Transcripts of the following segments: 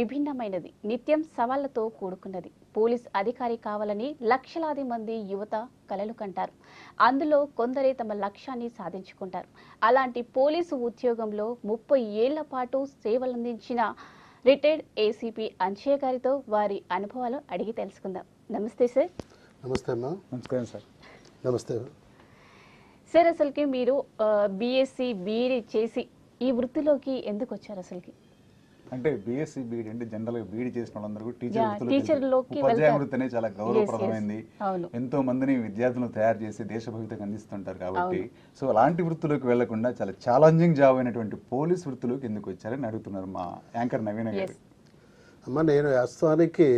విభిన్నమైనది, నిత్యం సవాళ్లతో కూడుకున్నది. పోలీస్ అధికారి కావాలని లక్షలాది మంది యువత కలలు కంటారు. అందులో కొందరే తమ లక్ష్యాన్ని సాధించుకుంటారు. అలాంటి పోలీసు ఉద్యోగంలో 30 ఏళ్ల పాటు సేవలందించిన రిటైర్డ్ ఏసీపీ అంజయ్య గారితో వారి అనుభవాలు అడిగి తెలుసుకుందాం. నమస్తే సార్. నమస్తే అమ్మా. నమస్కారం సార్. నమస్తే సార్. అసలుకి మీరు బీఎస్సీ బీఈడీ చేసి ఈ వృత్తిలోకి ఎందుకు వచ్చారు? అసలుకి అంటే బీఎస్సీ బీఈడీ అంటే జనరల్గా బీఈడీ చేసిన వాళ్ళందరూ టీచర్లోకి ఉపాధ్యాయ వృత్తి అనేది చాలా గౌరవప్రదమైంది. ఎంతో మందిని విద్యార్థులను తయారు చేసి దేశభక్తికి అందిస్తుంటారు కాబట్టి సో అలాంటి వృత్తిలోకి వెళ్లకుండా చాలా ఛాలెంజింగ్ జాబ్ అయినటువంటి పోలీస్ వృత్తిలోకి ఎందుకు వచ్చారని అడుగుతున్నారు మా యాంకర్ నవీన గారు. అమ్మ, నేను వాస్తవానికి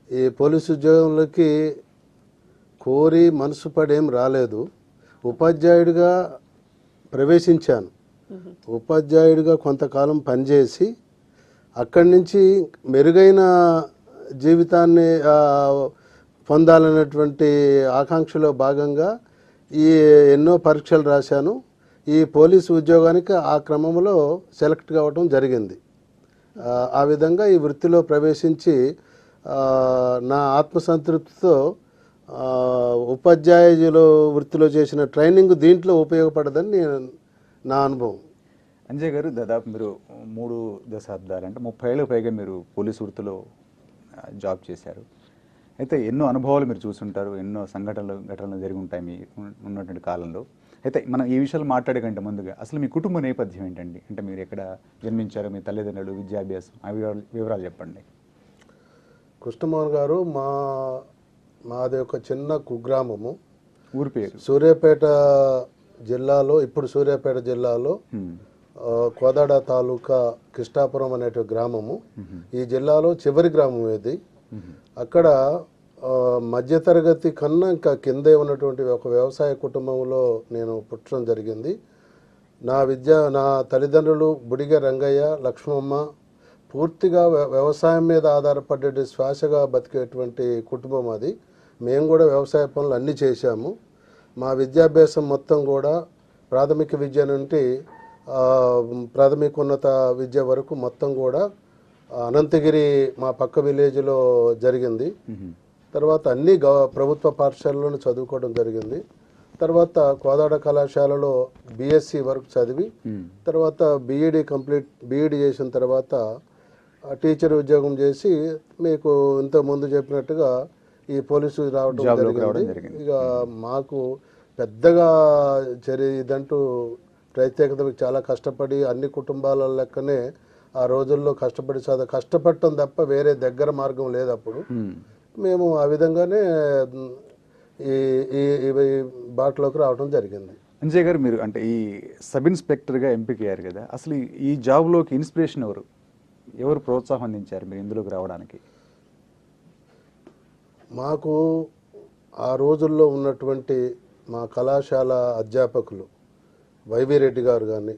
ఈ పోలీసు ఉద్యోగంలోకి కోరి మనసు పడేం రాలేదు. ఉపాధ్యాయుడిగా ప్రవేశించాను. ఉపాధ్యాయుడిగా కొంతకాలం పనిచేసి అక్కడి నుంచి మెరుగైన జీవితాన్ని పొందాలనేటువంటి ఆకాంక్షలో భాగంగా ఈ ఎన్నో పరీక్షలు రాశాను. ఈ పోలీసు ఉద్యోగానికి ఆ క్రమంలో సెలెక్ట్ కావడం జరిగింది. ఆ విధంగా ఈ వృత్తిలో ప్రవేశించి నా ఆత్మసంతృప్తితో ఉపాధ్యాయులు వృత్తిలో చేసిన ట్రైనింగ్ దీంట్లో ఉపయోగపడదని నా అనుభవం. అంజయ్ గారు, దాదాపు మీరు 3 దశాబ్దాలు అంటే 30 ఏళ్ళకు పైగా మీరు పోలీసు వృత్తిలో జాబ్ చేశారు. అయితే ఎన్నో అనుభవాలు మీరు చూసుంటారు, ఎన్నో ఘటనలు జరిగి ఉంటాయి మీ ఉన్నటువంటి కాలంలో. అయితే మనం ఈ విషయాలు మాట్లాడే కంటే ముందుగా అసలు మీ కుటుంబ నేపథ్యం ఏంటండి? అంటే మీరు ఎక్కడ జన్మించారు, మీ తల్లిదండ్రులు, విద్యాభ్యాసం, ఆ వివరాలు చెప్పండి. కృష్ణమోహన్ గారు, మాది ఒక చిన్న కుగ్రామము. ఊరి పేరు సూర్యాపేట జిల్లాలో, ఇప్పుడు సూర్యాపేట జిల్లాలో కోదాడ తాలూకా కృష్ణాపురం అనే గ్రామము. ఈ జిల్లాలో చివరి గ్రామం ఇది. అక్కడ మధ్యతరగతి కన్నా ఇంకా కిందే ఉన్నటువంటి ఒక వ్యవసాయ కుటుంబంలో నేను పుట్టడం జరిగింది. నా తల్లిదండ్రులు బుడిగ రంగయ్య, లక్ష్మమ్మ పూర్తిగా వ్యవసాయం మీద ఆధారపడే శ్వాసగా బతికేటువంటి కుటుంబం అది. మేము కూడా వ్యవసాయ పనులు అన్నీ చేశాము. మా విద్యాభ్యాసం మొత్తం కూడా ప్రాథమిక విద్య నుండి ప్రాథమికోన్నత విద్య వరకు మొత్తం కూడా అనంతగిరి మా పక్క విలేజ్లో జరిగింది. తర్వాత అన్ని ప్రభుత్వ పాఠశాలలోనే చదువుకోవడం జరిగింది. తర్వాత కోదాడ కళాశాలలో బీఎస్సీ వరకు చదివి తర్వాత బీఈడీ చేసిన తర్వాత టీచర్ ఉద్యోగం చేసి మీకు ఇంతకుముందు చెప్పినట్టుగా ఈ పోలీసు రావడం జరిగింది. ఇక మాకు పెద్దగా ఇదంటూ ప్రత్యేకత చాలా కష్టపడి అన్ని కుటుంబాల లెక్కనే ఆ రోజుల్లో కష్టపడటం తప్ప వేరే దగ్గర మార్గం లేదు. అప్పుడు మేము ఆ విధంగానే ఈ బాటలోకి రావడం జరిగింది. అంజయ్ గారు, మీరు అంటే ఈ సబ్ ఇన్స్పెక్టర్గా ఎంపికయ్యారు కదా, అసలు ఈ జాబ్లోకి ఇన్స్పిరేషన్ ఎవరు ప్రోత్సాహం అందించారు మీరు ఇందులోకి రావడానికి? మాకు ఆ రోజుల్లో ఉన్నటువంటి మా కళాశాల అధ్యాపకులు వైవి రెడ్డి గారు కానీ,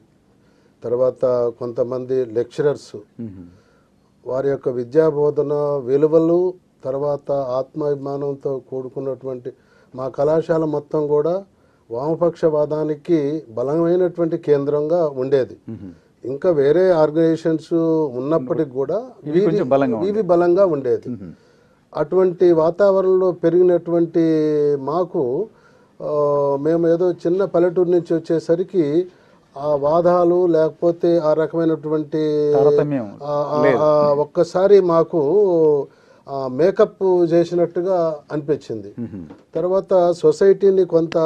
తర్వాత కొంతమంది లెక్చరర్స్, వారి యొక్క విద్యాబోధన విలువలు, తర్వాత ఆత్మాభిమానంతో కూడుకున్నటువంటి మా కళాశాల మొత్తం కూడా వామపక్షవాదానికి బలమైనటువంటి కేంద్రంగా ఉండేది. ఇంకా వేరే ఆర్గనైజేషన్స్ ఉన్నప్పటికి కూడా ఇవి బలంగా ఉండేది. అటువంటి వాతావరణంలో పెరిగినటువంటి మాకు మేము ఏదో చిన్న పల్లెటూరు నుంచి వచ్చేసరికి ఆ వాదాలు లేకపోతే ఆ రకమైనటువంటి ఒక్కసారి మాకు మేకప్ చేసినట్టుగా అనిపించింది. తర్వాత సొసైటీని కొంత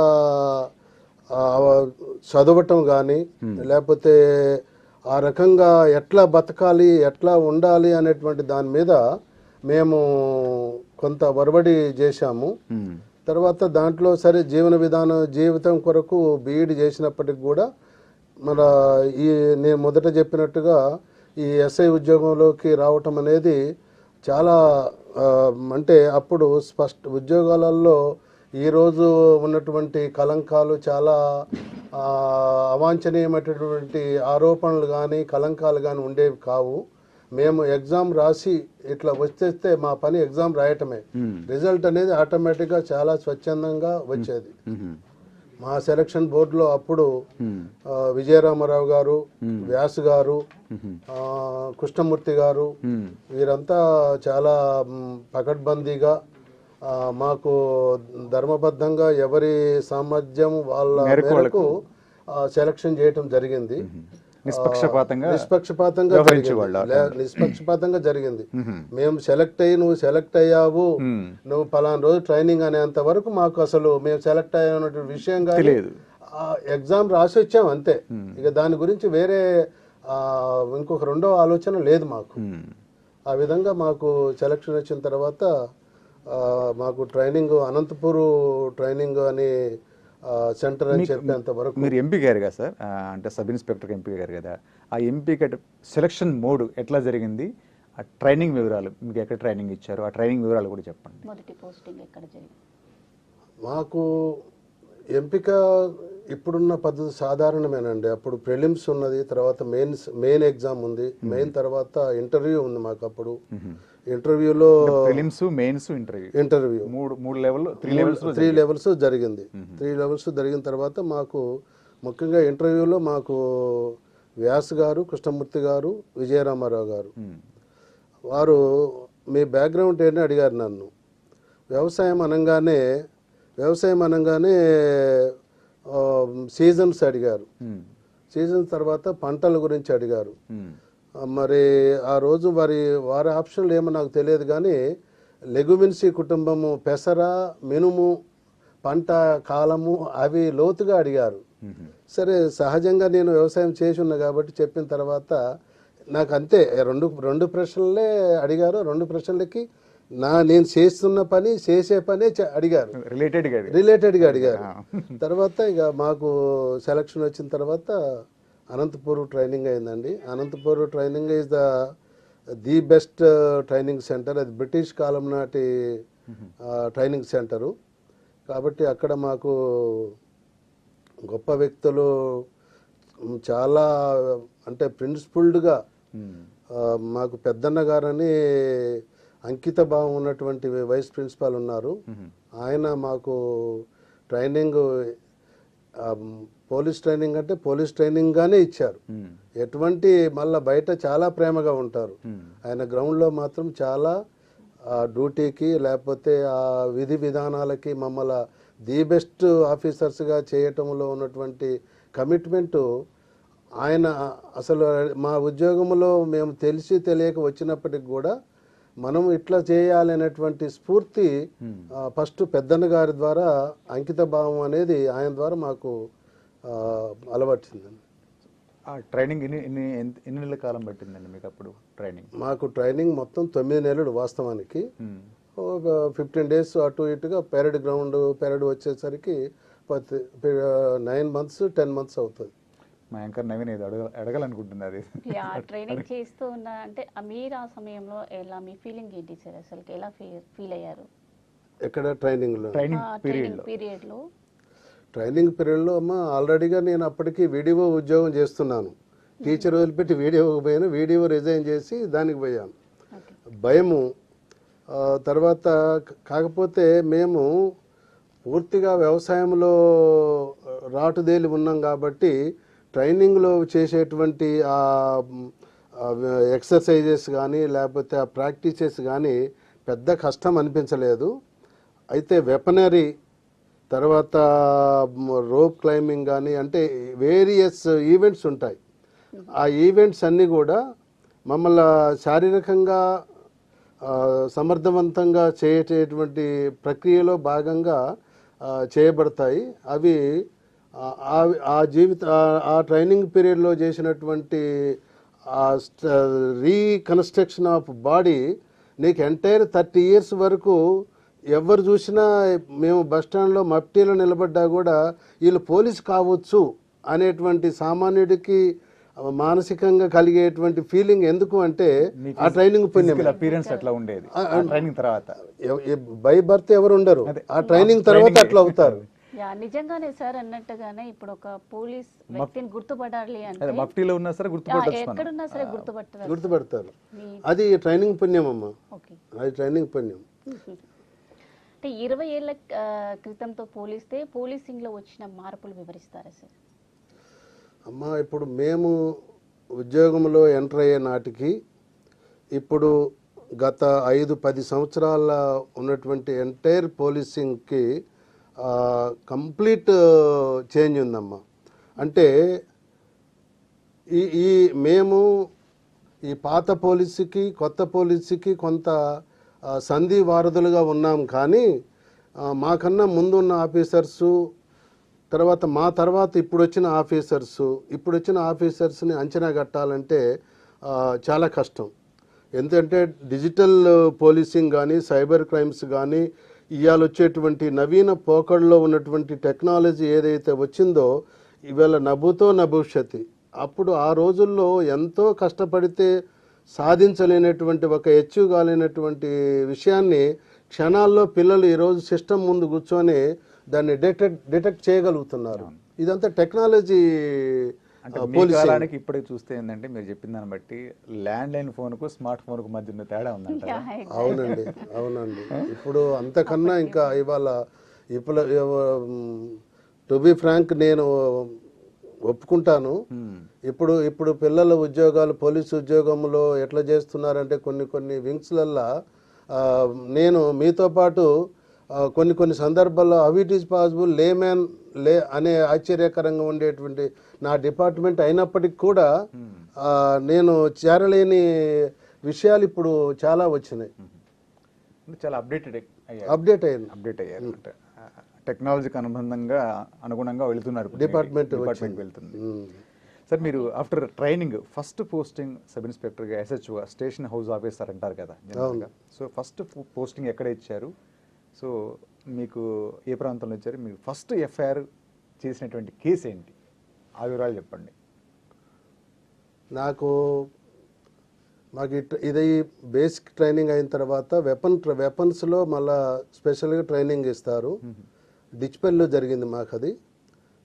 చదవటం కానీ లేకపోతే ఆ రకంగా ఎట్లా బతకాలి, ఎట్లా ఉండాలి అనేటువంటి దాని మీద మేము కొంత వరబడి చేశాము. తర్వాత దాంట్లో సరే జీవితం కొరకు బీఈడీ చేసినప్పటికి కూడా నేను మొదట చెప్పినట్టుగా ఈ ఎస్ఐ ఉద్యోగంలోకి రావటం అనేది చాలా అంటే అప్పుడు ఉద్యోగాలలో ఈరోజు ఉన్నటువంటి కలంకాలు, చాలా అవాంఛనీయమైనటువంటి ఆరోపణలు కానీ కలంకాలు కానీ ఉండేవి కావు. మేము ఎగ్జామ్ రాసి ఇట్లా వచ్చేస్తే మా పని ఎగ్జామ్ రాయటమే, రిజల్ట్ అనేది ఆటోమేటిక్గా చాలా స్వచ్ఛందంగా వచ్చేది. మా సెలక్షన్ బోర్డులో అప్పుడు విజయరామారావు గారు, వ్యాస్ గారు, కృష్ణమూర్తి గారు వీరంతా చాలా పకడ్బందీగా మాకు ధర్మబద్ధంగా ఎవరి సామర్థ్యం వాళ్ళ మేరకు సెలక్షన్ చేయటం జరిగింది. నిష్పక్షపాతంగా జరిగింది. మేము సెలెక్ట్ అయ్యి నువ్వు సెలెక్ట్ అయ్యావు, నువ్వు పలానా రోజు ట్రైనింగ్ అనేంత వరకు మాకు అసలు మేము సెలెక్ట్ అయ్యామన్న విషయం కానీ ఎగ్జామ్ రాసి వచ్చాం అంతే. ఇక దాని గురించి వేరే ఇంకొక రెండో ఆలోచన లేదు మాకు. ఆ విధంగా మాకు సెలక్షన్ వచ్చిన తర్వాత మాకు ట్రైనింగ్ అనంతపూర్ ట్రైనింగ్ అని సెంటర్ అని చెప్పేంత వరకు. మీరు ఎంపీ గారు కదా సార్, అంటే సబ్ ఇన్స్పెక్టర్ ఎంపీ గారు కదా, ఆ ఎంపీ సెలక్షన్ మోడ్ ఎట్లా జరిగింది, ఆ ట్రైనింగ్ వివరాలు, మీకు ఎక్కడ ట్రైనింగ్ ఇచ్చారు, ఆ ట్రైనింగ్ వివరాలు కూడా చెప్పండి. మొదటి పోస్టింగ్ ఎక్కడ జరిగింది? మాకు ఎంపిక ఇప్పుడున్న పద్ధతి సాధారణమేనండి. అప్పుడు ప్రిలిమ్స్ ఉన్నది, తర్వాత మెయిన్ ఎగ్జామ్ ఉంది, మెయిన్ తర్వాత ఇంటర్వ్యూ ఉంది మాకు. అప్పుడు ఇంటర్వ్యూలో ప్రిలిమ్స్, మెయిన్స్, ఇంటర్వ్యూ మూడు లెవెల్, త్రీ లెవెల్స్ జరిగింది. 3 లెవెల్స్ జరిగిన తర్వాత మాకు ముఖ్యంగా ఇంటర్వ్యూలో మాకు వ్యాస్ గారు, కృష్ణమూర్తి గారు, విజయరామారావు గారు వారు మీ బ్యాక్గ్రౌండ్ ఏంటని అడిగారు నన్ను. వ్యవసాయం అనగానే సీజన్స్ అడిగారు. సీజన్ తర్వాత పంటల గురించి అడిగారు. మరి ఆ రోజు వారి ఆప్షన్లు ఏమో నాకు తెలియదు కానీ లెగుమిన్సీ కుటుంబము, పెసర, మినుము పంట కాలము అవి లోతుగా అడిగారు. సరే, సహజంగా నేను వ్యవసాయం చేసి ఉన్నా కాబట్టి చెప్పిన తర్వాత నాకు అంతే రెండు ప్రశ్నలే అడిగారు. 2 ప్రశ్నలకి నేను చేసే పని అడిగారు, రిలేటెడ్గా అడిగారు. తర్వాత ఇక మాకు సెలక్షన్ వచ్చిన తర్వాత అనంతపూర్ ట్రైనింగ్ అయిందండి. Anantapur training is the best training centre. అది బ్రిటిష్ కాలం నాటి ట్రైనింగ్ సెంటరు కాబట్టి అక్కడ మాకు గొప్ప వ్యక్తులు చాలా, అంటే ప్రిన్సిపుల్డ్గా మాకు పెద్దన్న గారని అంకిత భావం ఉన్నటువంటి వైస్ ప్రిన్సిపాల్ ఉన్నారు. ఆయన మాకు ట్రైనింగ్ పోలీస్ ట్రైనింగ్ అంటే పోలీస్ ట్రైనింగ్ గానే ఇచ్చారు. ఎటువంటి మళ్ళీ బయట చాలా ప్రేమగా ఉంటారు. ఆయన గ్రౌండ్లో మాత్రం చాలా డ్యూటీకి లేకపోతే ఆ విధి విధానాలకి మమ్మల్ని ది బెస్ట్ ఆఫీసర్స్గా చేయటంలో ఉన్నటువంటి కమిట్మెంటు ఆయన అసలు మా ఉద్యోగంలో మేము తెలిసి తెలియక వచ్చినప్పటికి కూడా మనం ఇట్లా చేయాలనేటువంటి స్ఫూర్తి ఫస్ట్ పెద్దన్న గారి ద్వారా అంకిత భావం అనేది ఆయన ద్వారా మాకు అలవర్చిందండి. ట్రైనింగ్ ఎన్ని నెలల కాలం పట్టిందండి మీకు అప్పుడు ట్రైనింగ్? మాకు ట్రైనింగ్ మొత్తం 9 నెలలు వాస్తవానికి. ఒక 15 డేస్ అటు ఇటుగా పెరడ్ వచ్చేసరికి 9 months 10 months అవుతుంది. మా యాంకర్ నవీన్ ఏదో అడగాలనుకుంటున్నారు. ట్రైనింగ్ చేస్తూ ఉన్నా అంటే మీరు ఆ సమయంలో ఎలా, మీ ఫీలింగ్ ఏంటి సార్? అసలు ఎలా ఫీల్ అయ్యారు? ఎక్కడ ట్రైనింగ్ పీరియడ్లో అమ్మ ఆల్రెడీగా నేను అప్పటికి వీడియో ఉద్యోగం చేస్తున్నాను. టీచర్ వదిలిపెట్టి వీడియోకి పోయాను. వీడియో రిజైన్ చేసి దానికి పోయాను. భయము తర్వాత కాకపోతే మేము పూర్తిగా వ్యవసాయంలో రాటుదేలి ఉన్నాం కాబట్టి ట్రైనింగ్లో చేసేటువంటి ఎక్సర్సైజెస్ కానీ లేకపోతే ఆ ప్రాక్టీసెస్ కానీ పెద్ద కష్టం అనిపించలేదు. అయితే వెపనరీ తర్వాత రోప్ క్లైంబింగ్ కానీ అంటే వేరియస్ ఈవెంట్స్ ఉంటాయి. ఆ ఈవెంట్స్ అన్నీ కూడా మమ్మల్ని శారీరకంగా సమర్థవంతంగా చేసేటువంటి ప్రక్రియలో భాగంగా చేయబడతాయి. అవి ఆ ట్రైనింగ్ పీరియడ్లో చేసినటువంటి రీకన్స్ట్రక్షన్ ఆఫ్ బాడీ నీకు ఎంటైర్ 30 years వరకు ఎవరు చూసినా మేము బస్టాండ్లో మఫ్టీలో నిలబడ్డా కూడా వీళ్ళు పోలీస్ కావచ్చు అనేటువంటి సామాన్యుడికి మానసికంగా కలిగేటువంటి ఫీలింగ్ ఎందుకు అంటే ఆ ట్రైనింగ్ బై బర్త్ ఎవరు ఉండరు, ఆ ట్రైనింగ్ తర్వాత అట్లా అవుతారు. నిజంగానే సార్ అన్నట్టుగానే ఇప్పుడు ఒక పోలీస్ వ్యక్తిని గుర్తుపడాలి అంటే మఫ్టీలో ఉన్నా సరే ఎక్కడున్నా సరే గుర్తుపడతారు. అది ట్రైనింగ్ పుణ్యం అమ్మ, అది ట్రైనింగ్ పుణ్యం. అంటే 20 ఏళ్ల క్రితంతో పోలిస్తే పోలీసింగ్లో వచ్చిన మార్పులు వివరిస్తారా సార్? అమ్మ, ఇప్పుడు మేము ఉద్యోగంలో ఎంటర్ అయ్యే నాటికి ఇప్పుడు గత 5-10 సంవత్సరాల ఉన్నటువంటి ఎంటైర్ పోలీసింగ్కి కంప్లీట్ చేంజ్ ఉందమ్మా. అంటే ఈ మేము ఈ పాత పోలీసుకి కొత్త పోలీసుకి కొంత సంధి వారధులుగా ఉన్నాం. కానీ మాకన్నా ముందున్న ఆఫీసర్సు మా తర్వాత ఇప్పుడు వచ్చిన ఆఫీసర్స్ని అంచనా కట్టాలంటే చాలా కష్టం. ఎందుకంటే డిజిటల్ పోలీసింగ్ కానీ సైబర్ క్రైమ్స్ కానీ ఇవాళ వచ్చేటువంటి నవీన పోకడలో ఉన్నటువంటి టెక్నాలజీ ఏదైతే వచ్చిందో ఇవాళ నభూతో నభవిష్యతి. అప్పుడు ఆ రోజుల్లో ఎంతో కష్టపడితే సాధించలేనటువంటి ఒక అచీవ్ కాలేనటువంటి విషయాన్ని క్షణాల్లో పిల్లలు ఈరోజు సిస్టమ్ ముందు కూర్చొని దాన్ని డిటెక్ట్ చేయగలుగుతున్నారు. ఇదంతా టెక్నాలజీ. అంటే మీ కాలానికి ఇప్పటికి చూస్తే ఏంటంటే మీరు చెప్పిన దాన్ని బట్టి ల్యాండ్ లైన్ ఫోన్కు స్మార్ట్ ఫోన్కు మధ్య ఉన్న తేడా ఉందంట. అవునండి. ఇప్పుడు అంతకన్నా ఇంకా ఇవాళ టు బి ఫ్రాంక్ నేను ఒప్పుకుంటాను. ఇప్పుడు పిల్లల ఉద్యోగాలు పోలీసు ఉద్యోగంలో ఎట్లా చేస్తున్నారంటే కొన్ని వింగ్స్లల్లా నేను మీతో పాటు కొన్ని సందర్భాల్లో హౌ ఇట్ ఈస్ పాసిబుల్ లే అనే ఆశ్చర్యకరంగా ఉండేటువంటి నా డిపార్ట్మెంట్ అయినప్పటికీ కూడా నేను చేరలేని విషయాలు ఇప్పుడు చాలా వచ్చినాయి. చాలా అప్డేట్ అయ్యారు. టెక్నాలజీకి అనుగుణంగా వెళుతున్నారు డిపార్ట్మెంట్ వెళ్తుంది. సార్, మీరు after training first posting sub ఇన్స్పెక్టర్గా ఎస్హెచ్ఓ స్టేషన్ హౌస్ ఆఫీసర్ అంటారు కదా. సో ఫస్ట్ పోస్టింగ్ ఎక్కడ ఇచ్చారు? సో మీకు ఏ ప్రాంతంలో ఇచ్చారు? మీకు ఫస్ట్ ఎఫ్ఐఆర్ చేసినటువంటి కేసు ఏంటి? ఆ వివరాలు చెప్పండి. మాకు ఇది బేసిక్ ట్రైనింగ్ అయిన తర్వాత వెపన్స్లో మళ్ళా స్పెషల్గా ట్రైనింగ్ ఇస్తారు. డిచ్పల్లిలో జరిగింది మాకు అది.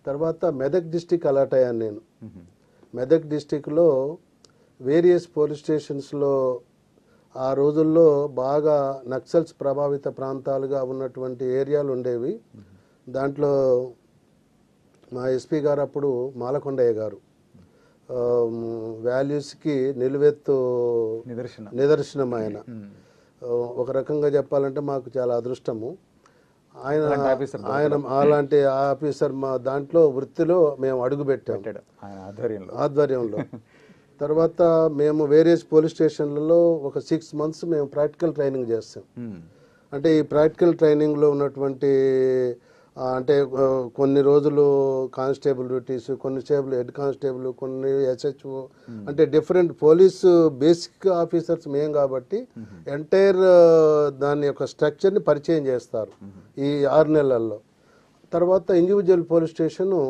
తర్వాత మెదక్ డిస్టిక్ అలాట్ అయ్యాను నేను. మెదక్ డిస్టిక్లో వేరియస్ పోలీస్ స్టేషన్స్లో ఆ రోజుల్లో బాగా నక్సల్స్ ప్రభావిత ప్రాంతాలుగా ఉన్నటువంటి ఏరియాలు ఉండేవి. దాంట్లో మా ఎస్పీ గారు అప్పుడు మాలకొండయ్య గారు వాల్యూస్కి నిలువెత్తు నిదర్శనం. ఆయన ఒక రకంగా చెప్పాలంటే మాకు చాలా అదృష్టము. ఆయన అలాంటి ఆఫీసర్ మా దాంట్లో వృత్తిలో మేము అడుగుపెట్టాం ఆధ్వర్యంలో. తర్వాత మేము వేరియస్ పోలీస్ స్టేషన్లలో ఒక 6 months మేము ప్రాక్టికల్ ట్రైనింగ్ చేస్తాం. అంటే ఈ ప్రాక్టికల్ ట్రైనింగ్లో ఉన్నటువంటి అంటే కొన్ని రోజులు కానిస్టేబుల్ డ్యూటీస్, కొన్నిసేపులు హెడ్ కానిస్టేబుల్, కొన్ని ఎస్హెచ్ఓ, అంటే డిఫరెంట్ పోలీసు బేసిక్ ఆఫీసర్స్ మేము కాబట్టి ఎంటైర్ దాని యొక్క స్ట్రక్చర్ని పరిచయం చేస్తారు ఈ 6 నెలల్లో. తర్వాత ఇండివిజువల్ పోలీస్ స్టేషను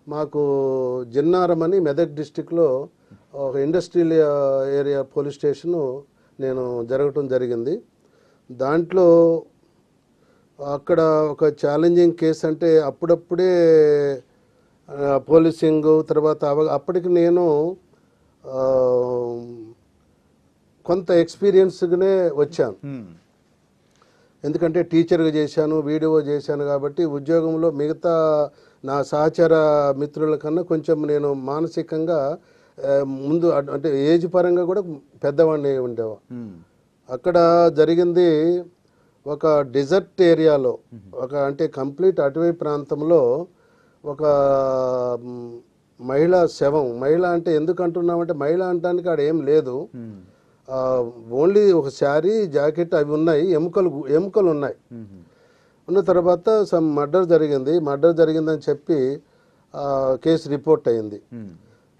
మాకు జిన్నారం అని మెదక్ డిస్టిక్లో ఒక ఇండస్ట్రియల్ ఏరియా పోలీస్ స్టేషను నేను జరగటం జరిగింది. దాంట్లో అక్కడ ఒక ఛాలెంజింగ్ కేసు అంటే అప్పుడప్పుడే పోలీసింగ్ తర్వాత అప్పటికి నేను కొంత ఎక్స్పీరియన్స్గానే వచ్చాను. ఎందుకంటే టీచర్గా చేశాను, వీడియో చేశాను కాబట్టి ఉద్యోగంలో మిగతా నా సహచర మిత్రుల కన్నా కొంచెం నేను మానసికంగా ముందు అంటే ఏజ్ పరంగా కూడా పెద్దవాడిని ఉండేవా. అక్కడ జరిగింది ఒక డెజర్ట్ ఏరియాలో అంటే కంప్లీట్ అటవీ ప్రాంతంలో ఒక మహిళా శవం. మహిళ అంటే ఎందుకు అంటున్నామంటే మహిళ అనడానికి ఆడ ఏం లేదు, ఓన్లీ ఒక శారీ జాకెట్ అవి ఉన్నాయి, ఎముకలు ఉన్నాయి. ఉన్న తర్వాత సమ్ మర్డర్ జరిగిందని చెప్పి కేసు రిపోర్ట్ అయింది.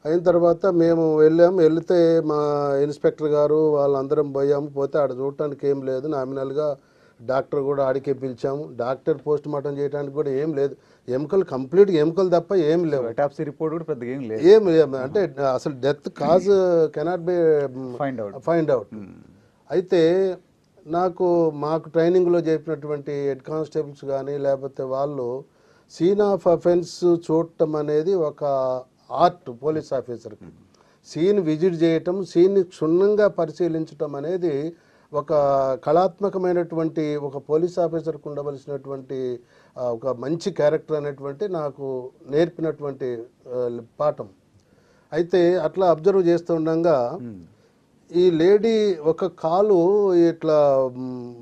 అయిన తర్వాత మేము వెళ్తే మా ఇన్స్పెక్టర్ గారు వాళ్ళందరం పోతే ఆడ చూడటానికి ఏం లేదు. నామినల్గా డాక్టర్ కూడా ఆడికే పిలిచాము. డాక్టర్ పోస్ట్ మార్టం చేయడానికి కూడా ఏం లేదు, కంప్లీట్గా ఎముకలు తప్ప ఏం లేవు. అటాప్సీ రిపోర్ట్ కూడా పెద్దగా ఏం లేదు. అంటే అసలు death cause cannot be find out. అయితే మాకు ట్రైనింగ్లో చెప్పినటువంటి హెడ్ కానిస్టేబుల్స్ కానీ లేకపోతే వాళ్ళు సీన్ ఆఫ్ అఫెన్స్ చూడటం అనేది ఒక ఆర్ట్. పోలీస్ ఆఫీసర్కి సీన్ విజిట్ చేయటం, సీన్ని క్షుణ్ణంగా పరిశీలించటం అనేది ఒక కళాత్మకమైనటువంటి ఒక పోలీస్ ఆఫీసర్కు ఉండవలసినటువంటి ఒక మంచి క్యారెక్టర్ అనేటువంటి నాకు నేర్పినటువంటి పాఠం. అయితే అట్లా అబ్జర్వ్ చేస్తూ ఉండగా ఈ లేడీ ఒక కాలు ఇట్లా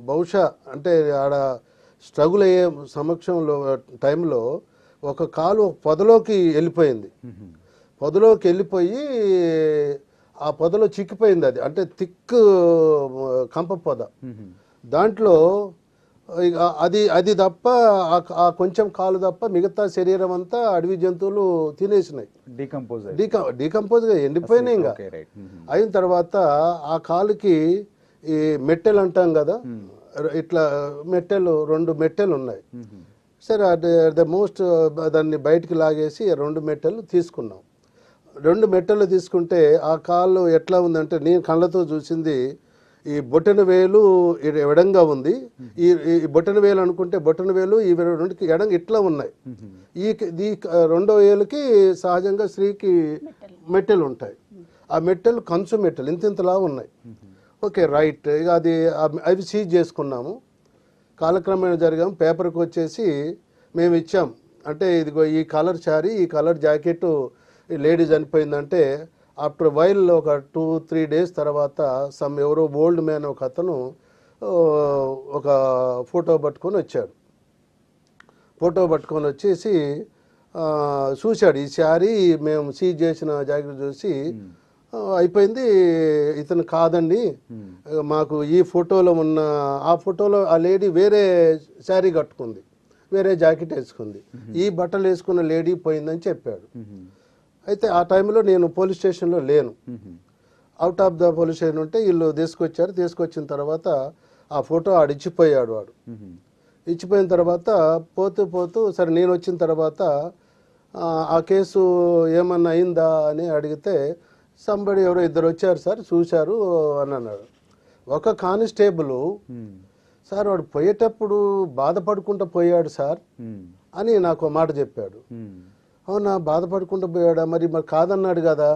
బహుశా అంటే ఆడ స్ట్రగుల్ అయ్యే సమక్షంలో టైంలో ఒక కాలు పొదలోకి వెళ్ళిపోయింది. పొదలోకి వెళ్ళిపోయి ఆ పొదలో చిక్కిపోయింది. అది అంటే థిక్ కంప పొద. దాంట్లో అది తప్ప ఆ కొంచెం కాలు తప్ప మిగతా శరీరం అంతా అడవి జంతువులు తినేసినాయి. డీకంపోజ్గా ఎండిపోయినాయి. ఇంకా అయిన తర్వాత ఆ కాలుకి ఈ మెట్టెలు అంటాం కదా, ఇట్లా మెట్టెలు 2 మెట్టెలు ఉన్నాయి. సరే ద మోస్ట్ దాన్ని బయటికి లాగేసి 2 మెట్టెలు తీసుకున్నాం. 2 మెట్టెలు తీసుకుంటే ఆ కాలు ఎట్లా ఉందంటే నేను కళ్ళతో చూసింది ఈ బొటన వేలు ఎడంగా ఉంది. ఈ బొటన వేలు అనుకుంటే బొటన వేలు ఈ 2కి ఎడంగా ఇట్లా ఉన్నాయి. ఈ 2వ వేలుకి సహజంగా స్త్రీకి మెట్టెలు ఉంటాయి. ఆ మెట్టెలు కంచు మెట్టెలు ఇంతలా ఉన్నాయి. ఓకే రైట్, ఇక అవి సీజ్ చేసుకున్నాము. కాలక్రమేణా జరిగాము. పేపర్కి వచ్చేసి మేము ఇచ్చాం. అంటే ఇదిగో ఈ కలర్ శారీ, ఈ కలర్ జాకెట్ లేడీ చనిపోయిందంటే ఆఫ్టర్ వైల్ ఒక 2-3 డేస్ తర్వాత ఎవరో ఓల్డ్ మ్యాన్ ఒక అతను ఒక ఫోటో పట్టుకొని వచ్చాడు. ఫోటో పట్టుకొని వచ్చేసి చూశాడు ఈ శారీ మేము సీజ్ చేసిన జాకెట్ చూసి అయిపోయింది, ఇతను కాదండి, మాకు ఈ ఫోటోలో ఉన్న ఆ ఫోటోలో ఆ లేడీ వేరే శారీ కట్టుకుంది, వేరే జాకెట్ వేసుకుంది, ఈ బట్టలు వేసుకున్న లేడీ పోయిందని చెప్పాడు. అయితే ఆ టైంలో నేను పోలీస్ స్టేషన్లో లేను, out of the police station ఉంటే వీళ్ళు తీసుకొచ్చారు. తీసుకొచ్చిన తర్వాత ఆ ఫోటో ఇచ్చిపోయాడు. వాడు ఇచ్చిపోయిన తర్వాత పోతూ సరే నేను వచ్చిన తర్వాత ఆ కేసు ఏమన్నా అయిందా అని అడిగితే సంబడి ఎవరో 2 వచ్చారు సార్, చూశారు అని అన్నాడు. ఒక కానిస్టేబుల్ సార్ వాడు పోయేటప్పుడు బాధపడుకుంటూ పోయాడు సార్ అని నాకు మాట చెప్పాడు. అవునా, బాధపడుకుంటూ పోయాడా, మరి కాదన్నాడు కదా.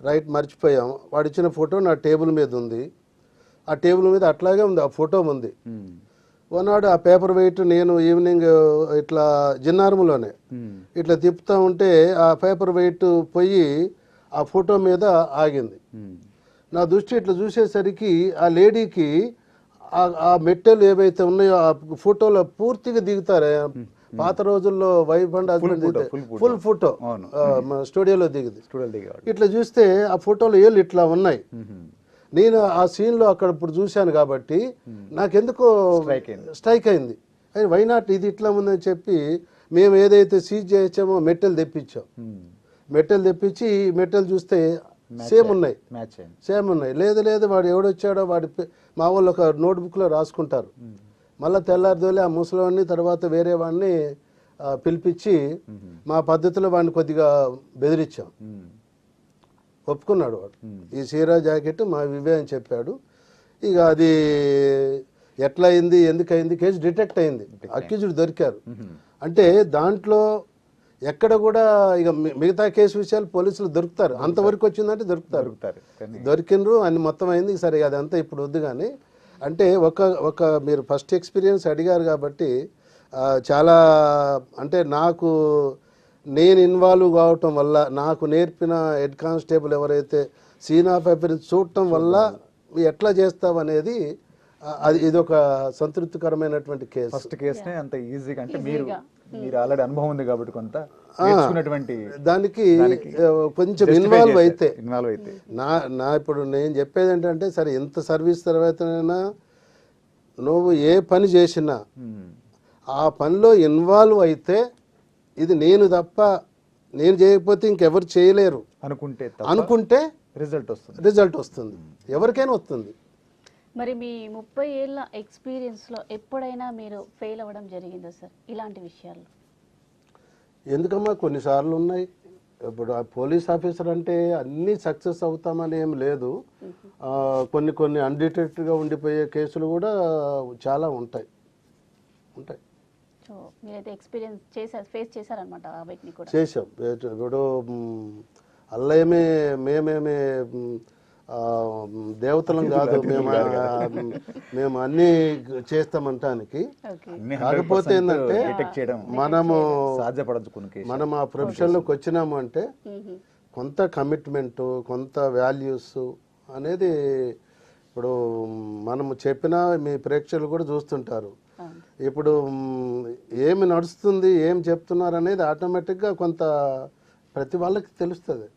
రైట్, మర్చిపోయాం. వాడు ఇచ్చిన ఫోటో నా టేబుల్ మీద ఉంది. ఆ టేబుల్ మీద అట్లాగే ఉంది, ఆ ఫోటో ఉంది. ఓనాడు ఆ పేపర్ వెయిట్ నేను ఈవినింగ్ ఇట్లా జిన్నారంలోనే ఇట్లా తిప్పుతా ఉంటే ఆ పేపర్ వెయిట్ పోయి ఆ ఫోటో మీద ఆగింది. నా దృష్టి ఇట్లా చూసేసరికి ఆ లేడీకి ఆ మెట్టెలు ఏవైతే ఉన్నాయో ఆ ఫోటోలో పూర్తిగా దిగుతారే, పాత రోజుల్లో wife and husband full photo స్టూడియోలో దిగింది. ఇట్లా చూస్తే ఆ ఫోటోలో ఏళ్ళు ఇట్లా ఉన్నాయి. నేను ఆ సీన్లో అక్కడ ఇప్పుడు చూశాను కాబట్టి నాకెందుకో స్ట్రైక్ అయింది. వై నాట్, ఇది ఇట్లా ఉందని చెప్పి మేము ఏదైతే సీజ్ చేయించామో మెట్టెలు తెప్పించాం. మెట్టెలు తెప్పించి మెట్టెలు చూస్తే సేమ్ ఉన్నాయి. లేదు వాడు ఎవడొచ్చాడో వాడి మా వాళ్ళు ఒక నోట్బుక్లో రాసుకుంటారు. మళ్ళీ తెల్లారిదోలే ఆ ముసలివాడిని తర్వాత వేరే వాడిని పిలిపించి మా పద్ధతిలో వాడిని కొద్దిగా బెదిరించాం. ఒప్పుకున్నాడు వాడు, ఈ సీరా జాకెట్ మా వివే అని చెప్పాడు. ఇక అది ఎట్లా అయింది, ఎందుకయింది, కేసు డిటెక్ట్ అయింది, అక్యూజ్డ్ దొరికారు. అంటే దాంట్లో ఎక్కడ కూడా ఇక మిగతా కేసు విషయాలు పోలీసులు దొరుకుతారు, అంతవరకు వచ్చిందంటే దొరికినరు అని మొత్తం అయింది. సరే అదంతా ఇప్పుడు వద్దు. కానీ అంటే ఒక మీరు ఫస్ట్ ఎక్స్పీరియన్స్ అడిగారు కాబట్టి చాలా అంటే నేను ఇన్వాల్వ్ కావటం వల్ల నాకు నేర్పిన హెడ్ కానిస్టేబుల్ ఎవరైతే సీన్ ఆఫ్ అఫెరెన్స్ చూడటం వల్ల ఎట్లా చేస్తావు అనేది ఇది ఒక సంతృప్తికరమైనటువంటి కేసు. ఫస్ట్ కేసునే అంత ఈజీగా అంటే మీరు ఆల్రెడీ అనుభవం ఉంది కాబట్టి కొంత నేర్చుకున్నటువంటి దానికి కొంచెం ఇన్వాల్వ్ అయితే నా ఇప్పుడు నేను చెప్పేది ఏంటంటే సరే ఎంత సర్వీస్ తర్వాతనైనా నువ్వు ఏ పని చేసినా ఆ పనిలో ఇన్వాల్వ్ అయితే ఇది నేను తప్ప నేను చేయకపోతే ఇంకెవరు చేయలేరు అనుకుంటే రిజల్ట్ వస్తుంది, ఎవరికైనా వస్తుంది. మరి మీ 30 ఏళ్ళ ఎక్స్పీరియన్స్లో ఎప్పుడైనా మీరు ఫెయిల్ అవ్వడం జరిగిందా సార్ ఇలాంటి విషయాల్లో? ఎందుకమ్మా, కొన్నిసార్లు ఉన్నాయి. ఇప్పుడు ఆ పోలీస్ ఆఫీసర్ అంటే అన్నీ సక్సెస్ అవుతామని ఏం లేదు. కొన్ని అన్డిటెక్టెడ్గా ఉండిపోయే కేసులు కూడా చాలా ఉంటాయి. సో మీరైతే ఎక్స్పీరియన్స్ ఫేస్ చేశారనమాట వాటిని కూడా? చేసాం. ఇప్పుడు అల్లా మేమేమి దేవతలం కాదు మేము, మేము అన్నీ చేస్తామంటానికి. కాకపోతే ఏంటంటే మనము మనం ఆ ప్రొఫెషన్లోకి వచ్చినాము అంటే కొంత కమిట్మెంటు, కొంత వాల్యూస్ అనేది ఇప్పుడు మనము చెప్పినా మీ ప్రేక్షకులు కూడా చూస్తుంటారు. ఇప్పుడు ఏమి నడుస్తుంది, ఏం చెప్తున్నారు అనేది ఆటోమేటిక్గా కొంత ప్రతి వాళ్ళకి తెలుస్తుంది.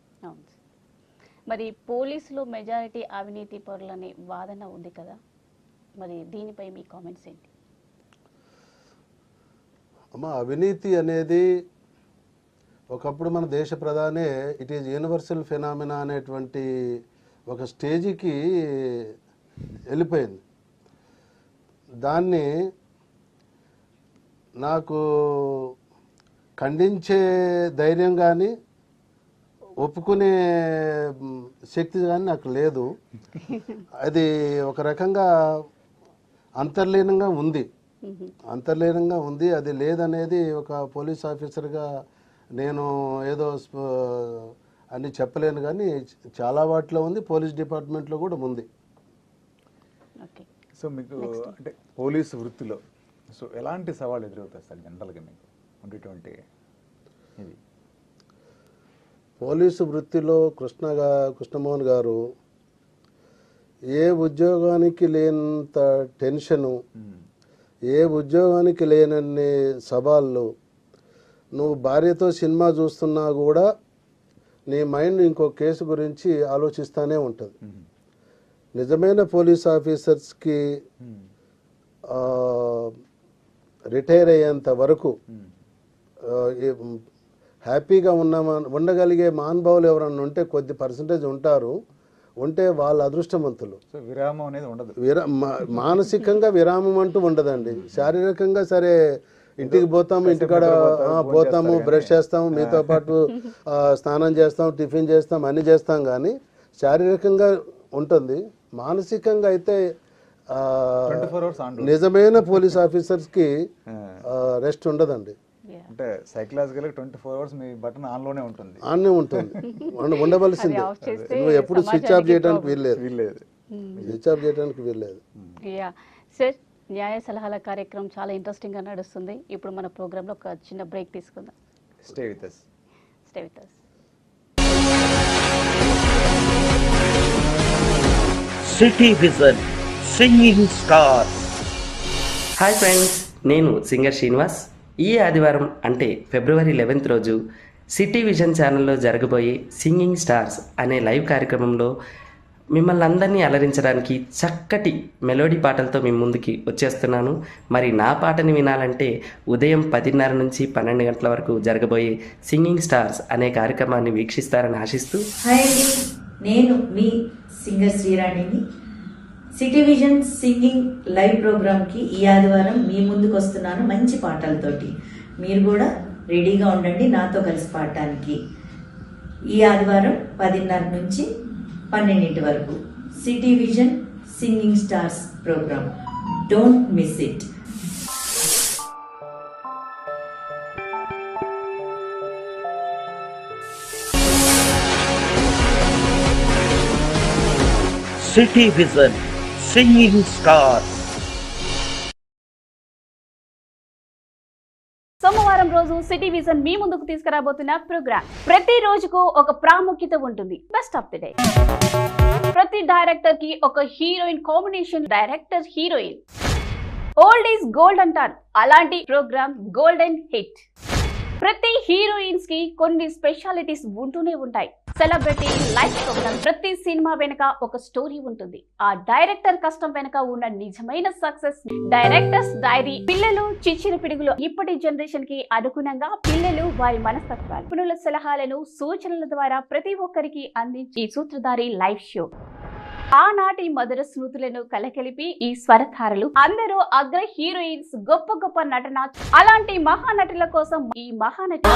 మరి పోలీసులో మెజారిటీ అవినీతి పరులనే వాదన ఉంది కదా, మరి దీనిపై మీ కామెంట్స్ ఏంటి? అమ్మ, అవినీతి అనేది ఒకప్పుడు మన దేశ ప్రధానే ఇట్ ఈజ్ యూనివర్సల్ ఫెనామినా అనేటువంటి ఒక స్టేజికి వెళ్ళిపోయింది. దాన్ని నాకు ఖండించే ధైర్యం కానీ ఒప్పుకునే శక్తి కానీ నాకు లేదు. అది ఒక రకంగా అంతర్లీనంగా ఉంది. అది లేదనేది ఒక పోలీస్ ఆఫీసర్గా నేను ఏదో అని చెప్పలేను, కానీ చాలా వాటిలో ఉంది, పోలీస్ డిపార్ట్మెంట్లో కూడా ఉంది. సో మీకు అంటే పోలీసు వృత్తిలో సో ఎలాంటి సవాళ్ళు ఎదురవుతాయి సార్ జనరల్గా మీకు ఉండేటువంటి ఇది? పోలీసు వృత్తిలో కృష్ణమోహన్ గారు ఏ ఉద్యోగానికి లేనంత టెన్షను, ఏ ఉద్యోగానికి లేనన్ని సవాళ్ళు, నువ్వు భార్యతో సినిమా చూస్తున్నా కూడా నీ మైండ్ ఇంకో కేసు గురించి ఆలోచిస్తూనే ఉంటుంది. నిజమైన పోలీస్ ఆఫీసర్స్కి రిటైర్ అయ్యేంత వరకు హ్యాపీగా ఉండగలిగే మహానుభావులు ఎవరన్నా ఉంటే కొద్ది పర్సంటేజ్ ఉంటారు, ఉంటే వాళ్ళ అదృష్టవంతులు. విరామం అనేది ఉండదు. మానసికంగా విరామం అంటూ ఉండదండి. శారీరకంగా సరే ఇంటికి పోతాము, ఇంటికాడ పోతాము, బ్రష్ చేస్తాము, మీతో పాటు స్నానం చేస్తాం, టిఫిన్ చేస్తాం, అన్నీ చేస్తాం, కానీ శారీరకంగా ఉంటుంది. మానసికంగా అయితే నిజమైన పోలీస్ ఆఫీసర్స్కి రెస్ట్ ఉండదండి. అంటే సైకలాజికల్గా 24 hours మీ బటన్ ఆన్లోనే ఉంటుంది. ఉండవలసింది. నువ్వు ఎప్పుడు స్విచ్ ఆఫ్ చేయడానికి వీల్లేదు. స్విచ్ ఆఫ్ చేయడానికి వీల్లేదు. సార్, న్యాయ సలహాల కార్యక్రమం చాలా ఇంట్రెస్టింగ్గా నడుస్తుంది. ఇప్పుడు మన ప్రోగ్రాంలో ఒక చిన్న బ్రేక్ తీసుకుందాం. Stay with us. City vision singing stars. Hi friends, నేను సింగర్ శ్రీనివాస్. ఈ ఆదివారం అంటే February 11th రోజు సిటీ విజన్ ఛానల్లో జరగబోయే సింగింగ్ స్టార్స్ అనే లైవ్ కార్యక్రమంలో మిమ్మల్ని అందరినీ అలరించడానికి చక్కటి మెలోడీ పాటలతో మీ ముందుకి వచ్చేస్తున్నాను. మరి నా పాటని వినాలంటే ఉదయం 10:30 నుంచి 12 గంటల వరకు జరగబోయే సింగింగ్ స్టార్స్ అనే కార్యక్రమాన్ని వీక్షిస్తారని ఆశిస్తూ. హాయ్ అండి, నేను మీ సింగర్ శ్రీరాణిని. సిటీ విజన్ సింగింగ్ లైవ్ ప్రోగ్రామ్కి ఈ ఆదివారం మీ ముందుకు వస్తున్నాను మంచి పాటలతోటి. మీరు కూడా రెడీగా ఉండండి నాతో కలిసి పాడటానికి. ఈ ఆదివారం 10:30 నుంచి 12 వరకు city vision singing stars program. Don't miss it. City vision singing stars. సోమవారం రోజు సిటీ విజన్ మీ ముందుకు తీసుకురాబోతున్న ప్రోగ్రామ్. ప్రతి రోజుకు ఒక ప్రాముఖ్యత ఉంటుంది. Best of the day. ప్రతి డైరెక్టర్ కి ఒక heroine combination. Director heroine old is gold అంటారు. అలాంటి ప్రోగ్రామ్ గోల్డెన్ హిట్. ప్రతి హీరోయిన్స్ కి కొన్ని స్పెషాలిటీస్ ఉంటూనే ఉంటాయి. Celebrity life program. ప్రతి సినిమా వెనుక ఒక స్టోరీ ఉంటుంది. ఆ డైరెక్టర్ కష్టం వెనుక ఉన్న నిజమైన సక్సెస్. Directors dairy. పిల్లలు చిచ్చిన పిడుగులు. ఇప్పటి జనరేషన్ కి అనుగుణంగా పిల్లలు వారి మనస్తత్వాలు, నిపుణుల సలహాలను, సూచనల ద్వారా ప్రతి ఒక్కరికి అందించి ఈ సూత్రధారి లైవ్ షో. ఆనాటి మధుర స్మృతులను కలకలిపి ఈ స్వరధారలు. అందరూ అగ్ర హీరోయిన్స్, గొప్ప గొప్ప నటన. అలాంటి మహానటుల కోసం ఈ మహానటి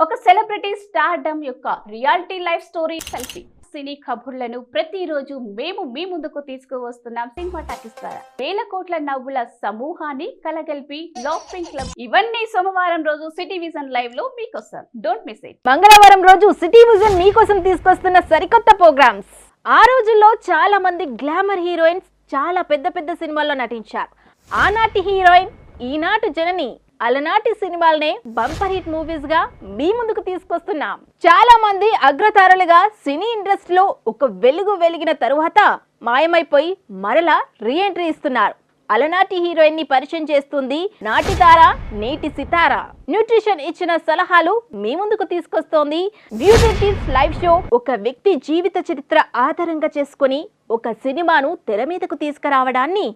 ఒక సెలబ్రిటీ స్టార్డమ్ యొక్క రియాలిటీ లైఫ్ స్టోరీ సెల్ఫీ. సినీ కబుర్లను ప్రతిరోజు మేము మీ ముందుకు తీసుకువస్తున్నాం సినిమా టాకీస్ ద్వారా. వేల కోట్ల నవ్వుల సమూహాన్ని కలగలిపి లాఫింగ్ క్లబ్. ఇవన్నీ సోమవారం రోజు సిటీ విజన్ లైవ్ లో మీకోసం. Don't miss it. మంగళవారం రోజు సిటీ విజన్ మీకోసం తీసుకొస్తున్న సరికొత్త ప్రోగ్రామ్స్. ఆ రోజుల్లో చాలా మంది గ్లామర్ హీరోయిన్స్ చాలా పెద్ద పెద్ద సినిమాల్లో నటించారు. ఆనాటి హీరోయిన్ ఈనాటి జనని అలనాటి సినిమాలనే బంపర్ హిట్ మూవీస్ గా మీ ముందుకు తీసుకొస్తున్నాం. చాలా మంది అగ్రతారలుగా సినీ ఇండస్ట్రీలో ఒక వెలుగు వెలిగిన తరువాత మాయమైపోయి మరలా రీఎంట్రీ ఇస్తున్నారు. అలనాటి హీరోయిన్ ని పరిచయం చేస్తుంది నాటి తార నేటి సితార. న్యూట్రిషన్ ఇచ్చిన సలహాలు మీ ముందుకు తీసుకొస్తోంది బ్యూటీ టిప్స్ లైవ్ షో. ఒక వ్యక్తి జీవిత చరిత్ర ఆధారంగా చేసుకుని ఒక సినిమాను తెర మీదకు తీసుకురావడాన్ని